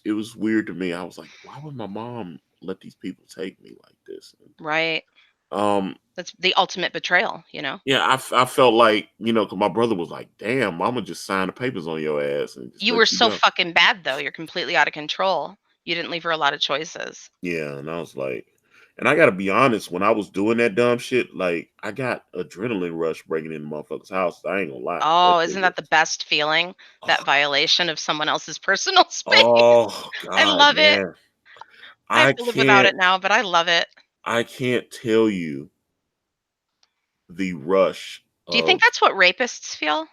it was weird to me. I was like, why would my mom let these people take me like this? Right. Um, That's the ultimate betrayal, you know? yeah, I felt like, 'cause my brother was like, damn, mama just signed the papers on your ass and just You were let you so go. fucking bad, though. You're completely out of control. You didn't leave her a lot of choices. Yeah, and I was like, and I gotta be honest, when I was doing that dumb shit, like I got adrenaline rush breaking into motherfuckers' house. I ain't gonna lie. That Oh, shit isn't was that the best feeling? That violation of someone else's personal space. oh I God, love it. man. I have I to live without can't it now, but I love it. I can't tell you the rush Do you think of that's what rapists feel?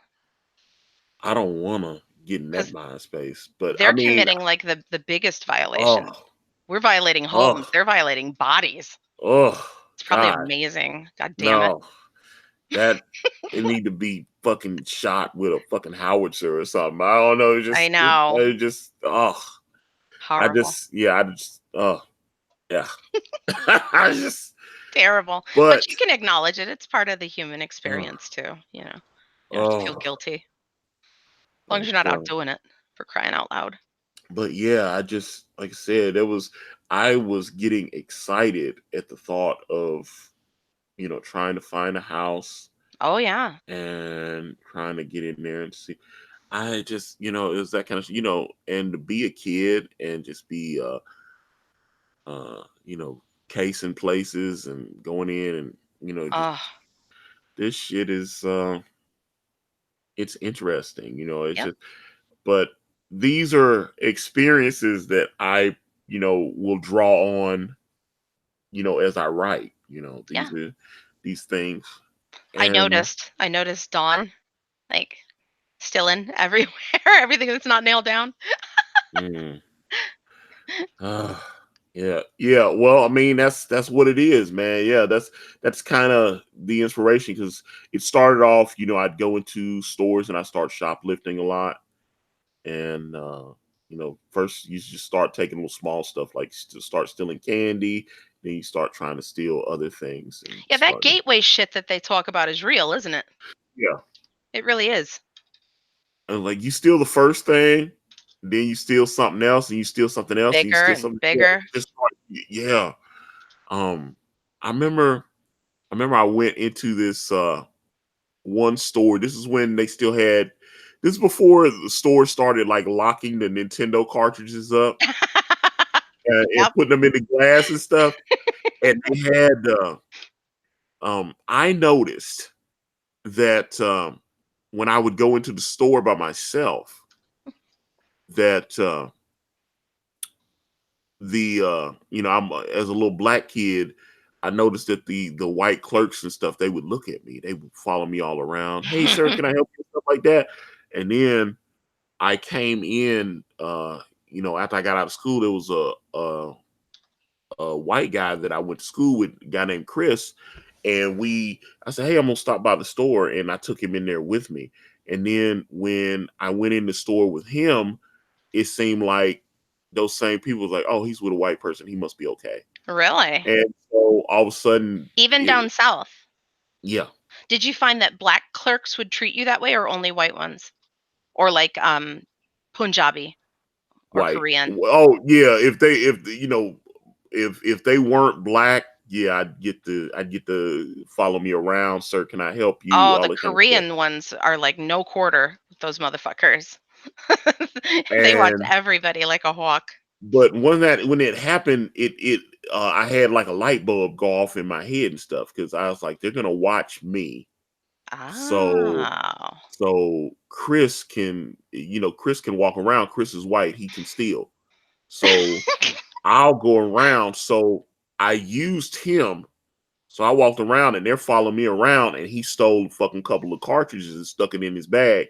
I don't wanna get in that Because mind space. But I they're mean, committing like the biggest violation. oh, We're violating oh, homes. They're violating bodies. oh It's probably God. amazing. God damn it. No. That it need to be fucking shot with a fucking howitzer or something. I don't know. I know. I Horrible. just yeah, I just yeah. I just Terrible. But you but can acknowledge it. It's part of the human uh, experience too, you know. You don't have to feel oh guilty. As long as but you're not out doing it for crying out loud. yeah, I just like I said, I was getting excited at the thought of trying to find a house Oh yeah. and trying to get in there and see. I just, it was that kind of, and to be a kid and just be, uh, you know, casing places and going in and, just Oh, this shit is, it's interesting, it's yep. just, but these are experiences that I, will draw on, as I write, Yeah. these things. I And, noticed. I noticed Dawn, like, still in everywhere, everything that's not nailed down. mm, yeah, yeah. Well, I mean, that's what it is, man. Yeah, that's kind of the inspiration because it started off. I'd go into stores and I start shoplifting a lot, and first you just start taking little small stuff like to start stealing candy, then you start trying to steal other things and Yeah, that start. gateway shit that they talk about is real, isn't it? Yeah, It really is. and like you steal the first thing, then you steal something else, and you steal something else, and you Bigger steal and something. Yeah, bigger. just yeah. Um, I remember. I remember I went into this one store. This is when they still had this is before the store started like locking the Nintendo cartridges up and Yep. putting them in the glass and stuff. And they had I noticed that when I would go into the store by myself that I'm as a little black kid, I noticed that the white clerks and stuff, they would look at me. They would follow me all around. Hey, sir, can I help you? Stuff like that. And then I came in, after I got out of school, there was a white guy that I went to school with, a guy named Chris, and I said, hey, I'm gonna stop by the store, and I took him in there with me. And then when I went in the store with him, it seemed like those same people was like, oh, he's with a white person, he must be okay. Really? And so all of a sudden, Even down south. yeah, Did you find that black clerks would treat you that way or only white ones? Or like Punjabi or white. Korean? Oh yeah, if they weren't black, yeah, I'd get to follow me around, sir. Can I help you? Oh, All the that kind of stuff. Korean ones are like no quarter with those motherfuckers. They watch And everybody like a hawk. but when it happened, I had like a light bulb go off in my head and stuff because I was like, they're gonna watch me. So Oh. Chris can walk around. Chris is white, he can steal. So I'll go around. So I used him. So I walked around and they're following me around and he stole a fucking couple of cartridges and stuck it in his bag.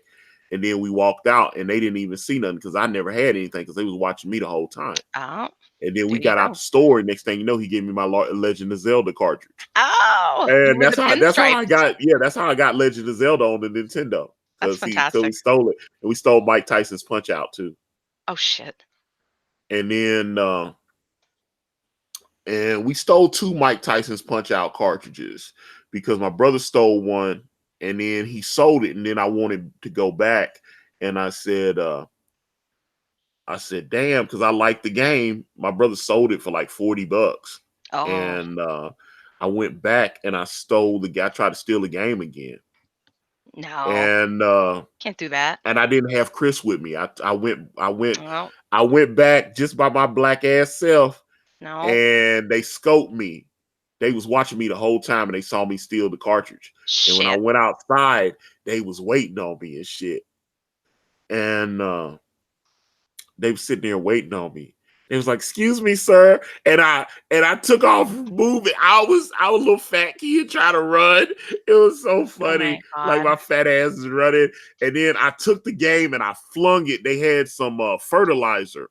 And then we walked out and they didn't even see nothing because I never had anything because they was watching me the whole time. Oh, And then we there you got out go. the store and next thing you know, he gave me my Legend of Zelda cartridge. Oh, you And were the that's how I pinstripes. got, yeah, that's how I got Legend of Zelda on the Nintendo. That's because we fantastic. stole it, and we stole Mike Tyson's Punch Out too. Oh shit. And then and we stole two Mike Tyson's Punch Out cartridges because my brother stole one, and then he sold it, and then I wanted to go back, and I said, damn, because I liked the game. My brother sold it for like $40. Oh And I went back and I stole the guy, tried to steal the game again. no, And can't do that. I didn't have Chris with me. No, I went back just by my black ass self, no, and they scoped me. They was watching me the whole time, and they saw me steal the cartridge. And when I shit. went outside, they was waiting on me and shit. And they were sitting there waiting on me. It was like, "Excuse me, sir," and I took off moving. I was a little fat kid trying to run. It was so Oh funny, my like my god. fat ass is running. And then I took the game and I flung it. They had some fertilizer,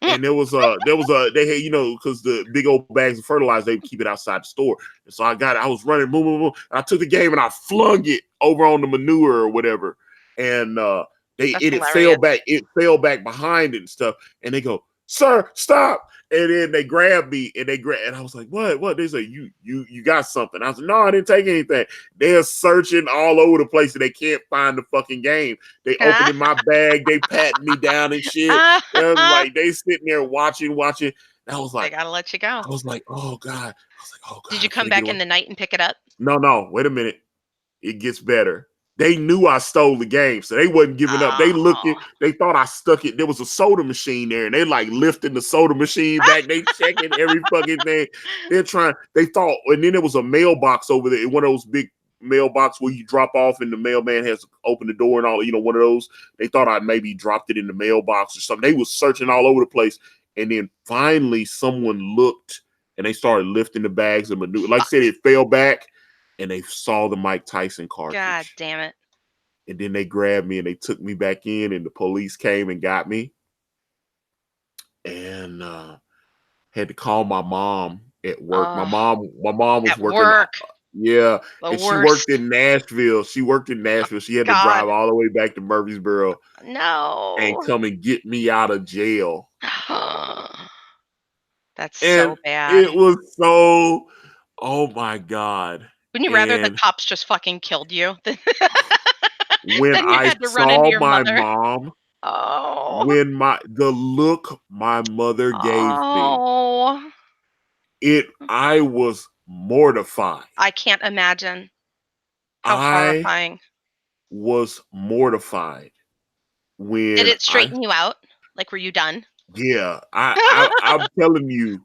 Mm, and there was a they had, because the big old bags of fertilizer, they would keep it outside the store. And so I was running, boom, boom, boom. I took the game and I flung it over on the manure or whatever, and that's it fell hilarious. back. It fell back behind it and stuff. And they go, "Sir, stop!" And then they grabbed me and I was like, "What?" They say, "You got something?" I was like, "No, I didn't take anything." They're searching all over the place and they can't find the fucking game. They opened in my bag. They patting me down and shit. And I was like, they sitting there watching. And They gotta let you go. I was like, oh God. I was like, oh Did God, you I'm come finna get back away. in the night and pick it up? No, wait a minute. It gets better. They knew I stole the game, so they wasn't giving up. They looked Oh. it. They thought I stuck it. There was a soda machine there, and they like lifting the soda machine back. They checking every fucking thing. They're trying. They thought, and then there was a mailbox over there. One of those big mailbox where you drop off, and the mailman has to open the door and all. One of those. They thought I maybe dropped it in the mailbox or something. They was searching all over the place, and then finally someone looked, and they started lifting the bags of manure. Like I said, it fell back and they saw the Mike Tyson God cartridge. damn it. And then they grabbed me and they took me back in, and the police came and got me. And had to call my mom at work. My Oh, mom was at working. work. Yeah, The and she worked worst. in Nashville. She worked in Nashville. She had to drive God. all the way back to Murfreesboro and No. come and get me out of jail. That's And so bad. it was so, oh my God. Wouldn't you rather the And cops just fucking killed you than when than you I had to run into saw your my mother? mom, Oh. when the look my mother gave me, Oh. I was mortified. I can't imagine. How I horrifying. was mortified Did when it straighten you out? Like, were you done? yeah, I'm telling you,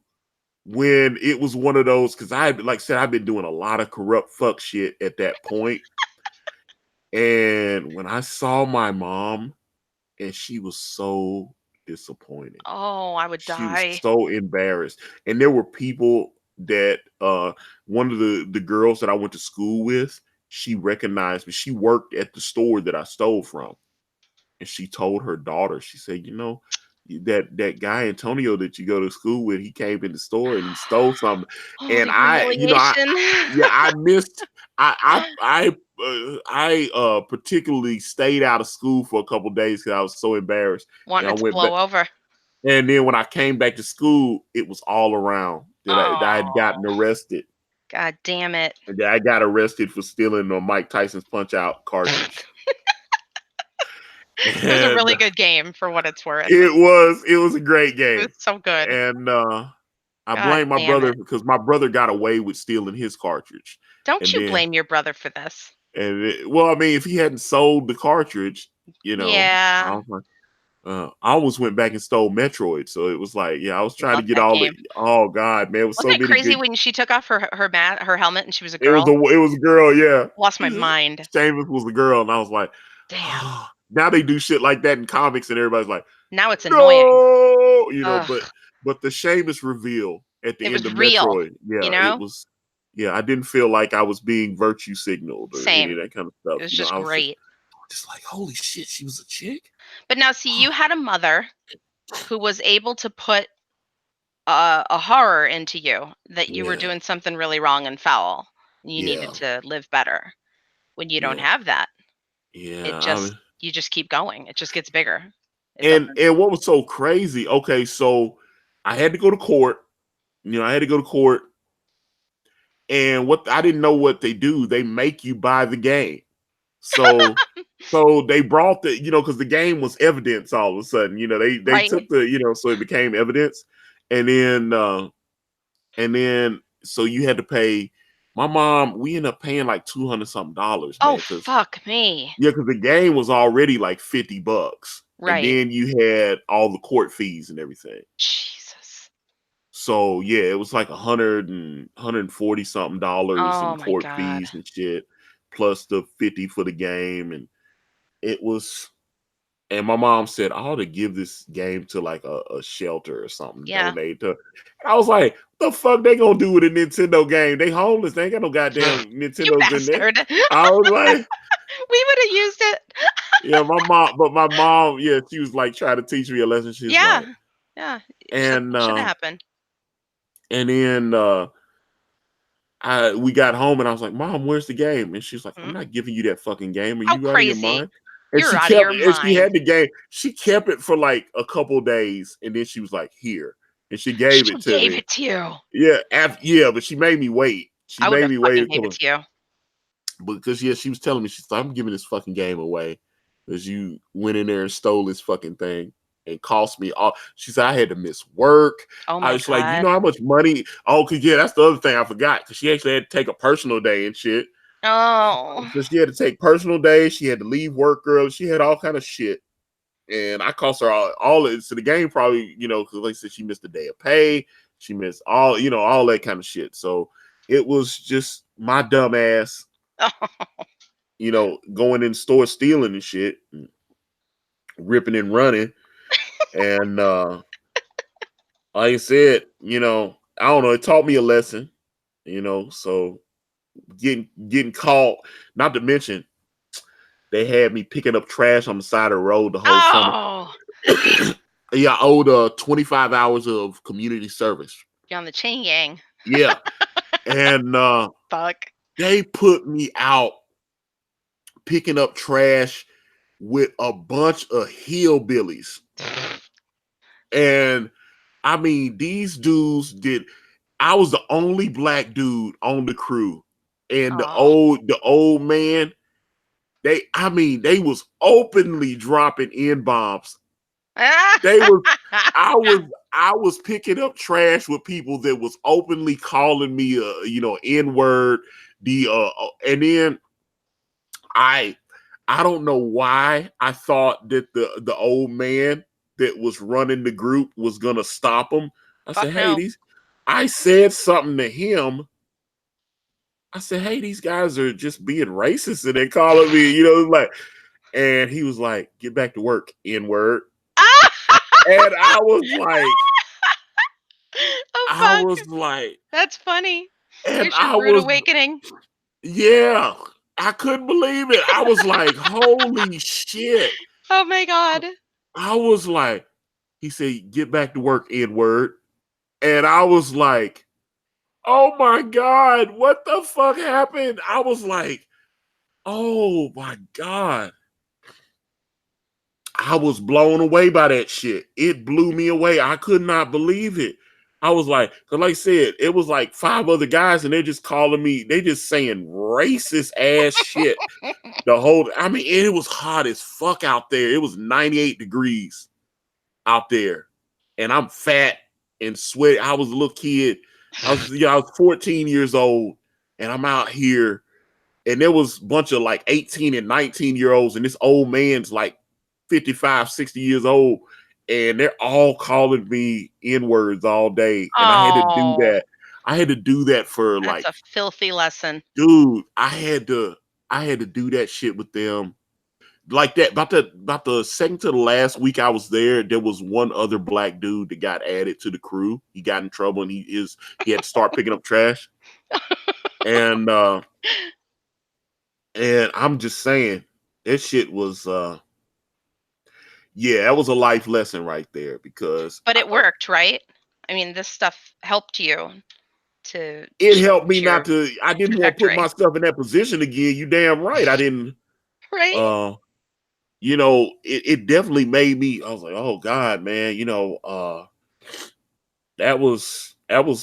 when it was one of those, because like I said, I've been doing a lot of corrupt fuck shit at that point. And when I saw my mom, and she was so disappointed. Oh, I would She was die. so embarrassed. And there were people that one of the girls that I went to school with, she recognized me. She worked at the store that I stole from. And she told her daughter, she said, that guy Antonio that you go to school with, he came in the store and he stole something. Oh, And the humiliation. I missed. I particularly stayed out of school for a couple days because I was so embarrassed. And Wanting I it to went back. blow over. And then when I came back to school, it was all around that I had Oh, gotten arrested. god damn it. And I got arrested for stealing Mike Tyson's Punch Out cartridge. It was a And really good game for what it's worth. it was a great It was game. so good. And I God blame my damn brother it. because my brother got away with stealing his cartridge. Don't And you then blame your brother for this. well, I mean, if he hadn't sold the cartridge, I Yeah. was like, I almost went back and stole Metroid. So it was like, yeah, I was trying to Love get that all game. the. Oh God, man, it was Wasn't so it many crazy good. when she took off her helmet and she was a It was girl? a girl, yeah. Lost my mind. Seamus was the girl, and I was like, Damn. now they do shit like that in comics, and everybody's like, Now it's annoying. no, Ugh. but the Seamus reveal at It the end was of real, Metroid, you yeah, it know? was, yeah, I didn't feel like I was being virtue signaled or any of Same. that kind of It stuff. was just I was great. just like, holy shit, she was a chick. But now see, you had a mother who was able to put a horror into you that you were Yeah, doing something really wrong and foul. You needed yeah, to live better. When you don't yeah, have that, It Yeah, just you just keep going. It just gets bigger. It doesn't. and what was so crazy? Okay, so I had to go to court. I had to go to court, and what I didn't know what they do. They make you buy the game. So they brought because the game was evidence all of a sudden. They Right. took so it became evidence, and then so you had to pay. My mom, we ended up paying like $200 something, man, Oh, because fuck me. the game was already like $50, and Right. then you had all the court fees and everything. Jesus. So yeah, it was like 140 something dollars in Oh my court god. fees and shit, plus the 50 for the game, and it was. And my mom said, I ought to give this game to like a shelter or something, Yeah. donate to. And I was like, the fuck they gonna do with a Nintendo game? They homeless. They ain't got no goddamn You Nintendos in there. bastard. I was like, We would have used it. yeah, my mom, yeah, she was like trying to teach me a lesson. She's Yeah. like, Yeah. and Should have happened. then we got home and I was like, Mom, where's the game? And she's like, I'm Hmm? not giving you that fucking game. Are How you out of your crazy. mind? And You're she out of kept your and she mind. had the game. She kept it for like a couple days and then she was like, here. And she gave She it to gave me. it to you. Yeah, but she made me wait. She I would made have me wait fucking a gave it couple to you. because yeah, she was telling me, she's like, I'm giving this fucking game away. Because you went in there and stole this fucking thing and cost me all. She said I had to miss work. Oh I my was like, you god. know how much money? Oh, cause yeah, that's the other thing I forgot. Cause she actually had to take a personal day and shit. Oh. So she had to take personal days. She had to leave work early. She had all kind of shit. And I cost her all it. So the game probably, because like I said, she missed a day of pay. She missed all that kind of shit. So it was just my dumb ass, going in store stealing and shit, and ripping and running. And like I said, I don't know, it taught me a lesson, so getting caught, not to mention they had me picking up trash on the side of the road the whole summer. Oh. Yeah, I owed 25 hours of community service. You're on the chain gang. Yeah. And Fuck. they put me out picking up trash with a bunch of hillbillies. And I mean, these dudes did. I was the only black dude on the crew, and the Oh. old man. They was openly dropping N bombs. They was. I was picking up trash with people that was openly calling me N word. And then I I don't know why I thought that the old man that was running the group was gonna stop him. I said, Fuck hey, no. I said something to him. I said, hey, these guys are just being racist and they calling me, like, and he was like, get back to work, N word. And Oh I fuck. was like, That's funny. and Here's your I rude was, awakening. yeah, I couldn't believe it. I was like, holy shit. Oh my god. I was like, he said, get back to work, N word. And I was like, oh my God, what the fuck happened? I was like, oh my God. I was blown away by that shit. It blew me away. I could not believe it. I was like, cause like I said, it was like 5 other guys and they're just calling me, they just saying racist ass shit. It was hot as fuck out there. It was 98 degrees out there. And I'm fat and sweaty. I was a little kid. I was 14 years old and I'm out here and there was a bunch of like 18 and 19-year-olds and this old man's like 55, 60 years old and they're all calling me N-words all day. And I had to do Oh, that. I had to do that for that's like, a filthy lesson. dude, I had to do that shit with them like that. About the second to the last week I was there was one other black dude that got added to the crew. He got in trouble and he had to start picking up trash. And I'm just saying that shit was yeah, that was a life lesson right there because But it worked, right? I mean, this stuff helped you to it helped me change not your to. I didn't want to put trajectory. myself in that position again. You damn right, I didn't. Right? uh, it definitely made me. I was like, oh God, man, that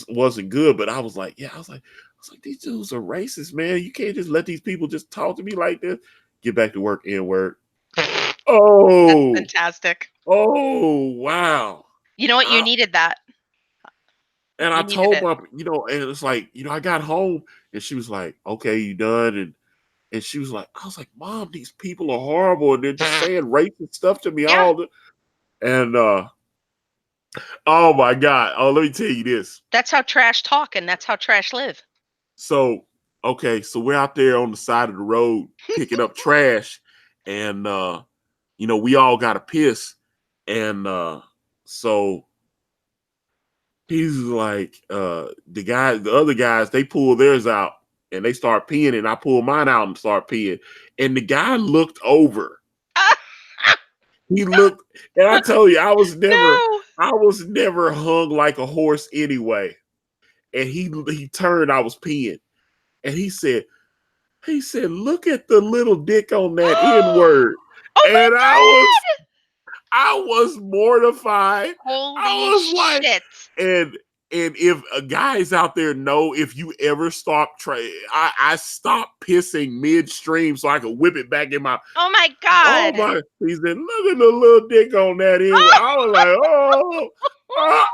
wasn't good. But I was like, yeah, I was like, these dudes are racist, man. You can't just let these people just talk to me like this. Get back to work, N word. That's Oh, fantastic. oh, wow. You know what? You I, needed that. and I You needed told it. my, and it's like, I got home and she was like, okay, you done? And she was like, I was like, Mom, these people are horrible. And they're just saying racist stuff to me Yeah, all the, and, oh my God. Oh, let me tell you this. that's how trash talk and that's how trash live. So, okay, so we're out there on the side of the road picking up trash, and we all got to piss, and so he's like, the other guys, they pull theirs out and they start peeing, and I pull mine out and start peeing, and the guy looked over. He looked, and I told you, No. I was never hung like a horse anyway. And he turned, I was peeing, and he said, "Look at the little dick on that N word," Oh my and god! I was mortified. I Holy was like, shit. and if a guys out there know, if you ever stop I stopped pissing midstream so I could whip it back in my. Oh my Oh god. my! He said, "Look at the little dick on that N word." I was like, oh.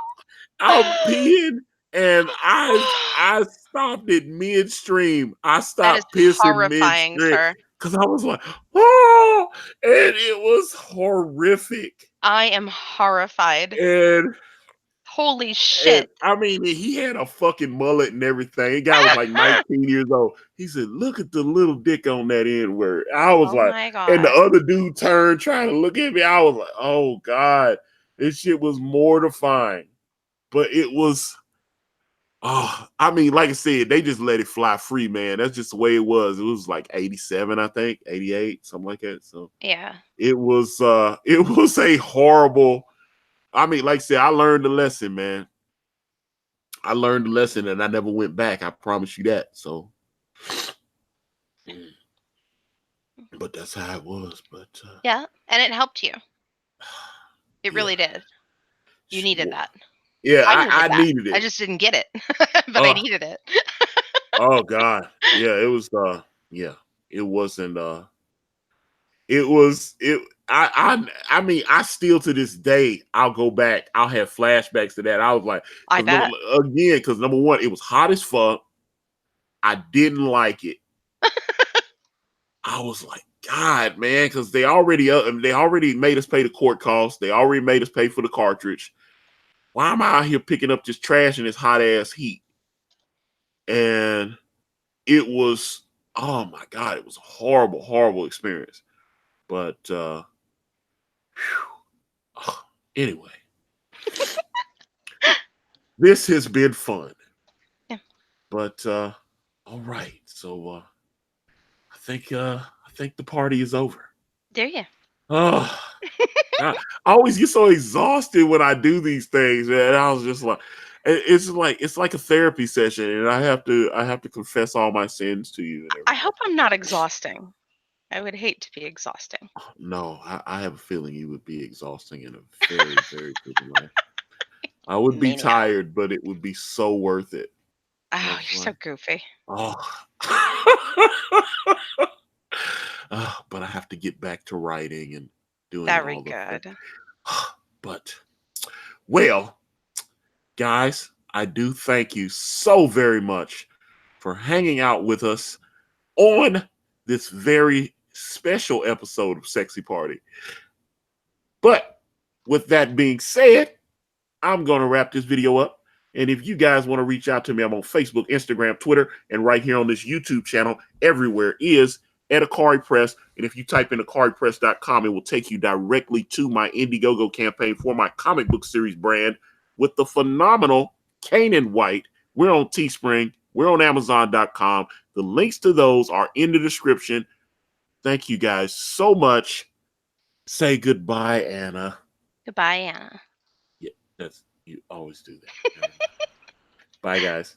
I'm peeing, and I stopped it midstream. I That is stopped pissing horrifying, midstream sir. because I was like, oh, and it was horrific. I am horrified. And Holy and shit. I mean, he had a fucking mullet and everything. The guy was like 19 years old. He said, "Look at the little dick on that N word." I was Oh like, my and the god. other dude turned trying to look at me. I was like, oh God, this shit was mortifying. But it was. Oh, I mean, like I said, they just let it fly free, man. That's just the way it was. It was like 87, I think, 88, something like that. So Yeah. it was a horrible. I mean, like I said, I learned the lesson, man. I learned the lesson and I never went back. I promise you that. So but that's how it was. But Yeah. And it helped you. It yeah. really did. You needed that. Yeah, I needed I that. needed I it. just didn't get it, but I Oh, needed it. oh God. Yeah, it was yeah. It wasn't it was it. I mean, I still to this day, I'll go back. I'll have flashbacks to that. I was like, I bet. because number one, it was hot as fuck. I didn't like it. I was like, God, man, because they already made us pay the court costs. They already made us pay for the cartridge. Why am I out here picking up this trash in this hot ass heat? And it was, oh my God, it was a horrible, horrible experience. But anyway, this has been fun. Yeah. But all right. So I think the party is over. There you. Oh, I, I always get so exhausted when I do these things, man. I was just like, it's like a therapy session, and I have to confess all my sins to you and I everything. hope I'm not exhausting. I would hate to be exhausting. No, I have a feeling you would be exhausting in a very, very good way. I would be Maniac. tired, but it would be so worth it. I Oh, was you're so like, goofy. oh. But I have to get back to writing and doing Very all the things. good. But, well, guys, I do thank you so very much for hanging out with us on this very special episode of Sexy Party. But with that being said, I'm going to wrap this video up. And if you guys want to reach out to me, I'm on Facebook, Instagram, Twitter, and right here on this YouTube channel, everywhere is at Ikari Press. And if you type in ikaripress.com, it will take you directly to my Indiegogo campaign for my comic book series brand with the phenomenal Kanan White. We're on Teespring. We're on Amazon.com. The links to those are in the description. Thank you guys so much. Say goodbye, Anna. Goodbye, Anna. Yeah, that's you always do that. Bye, guys.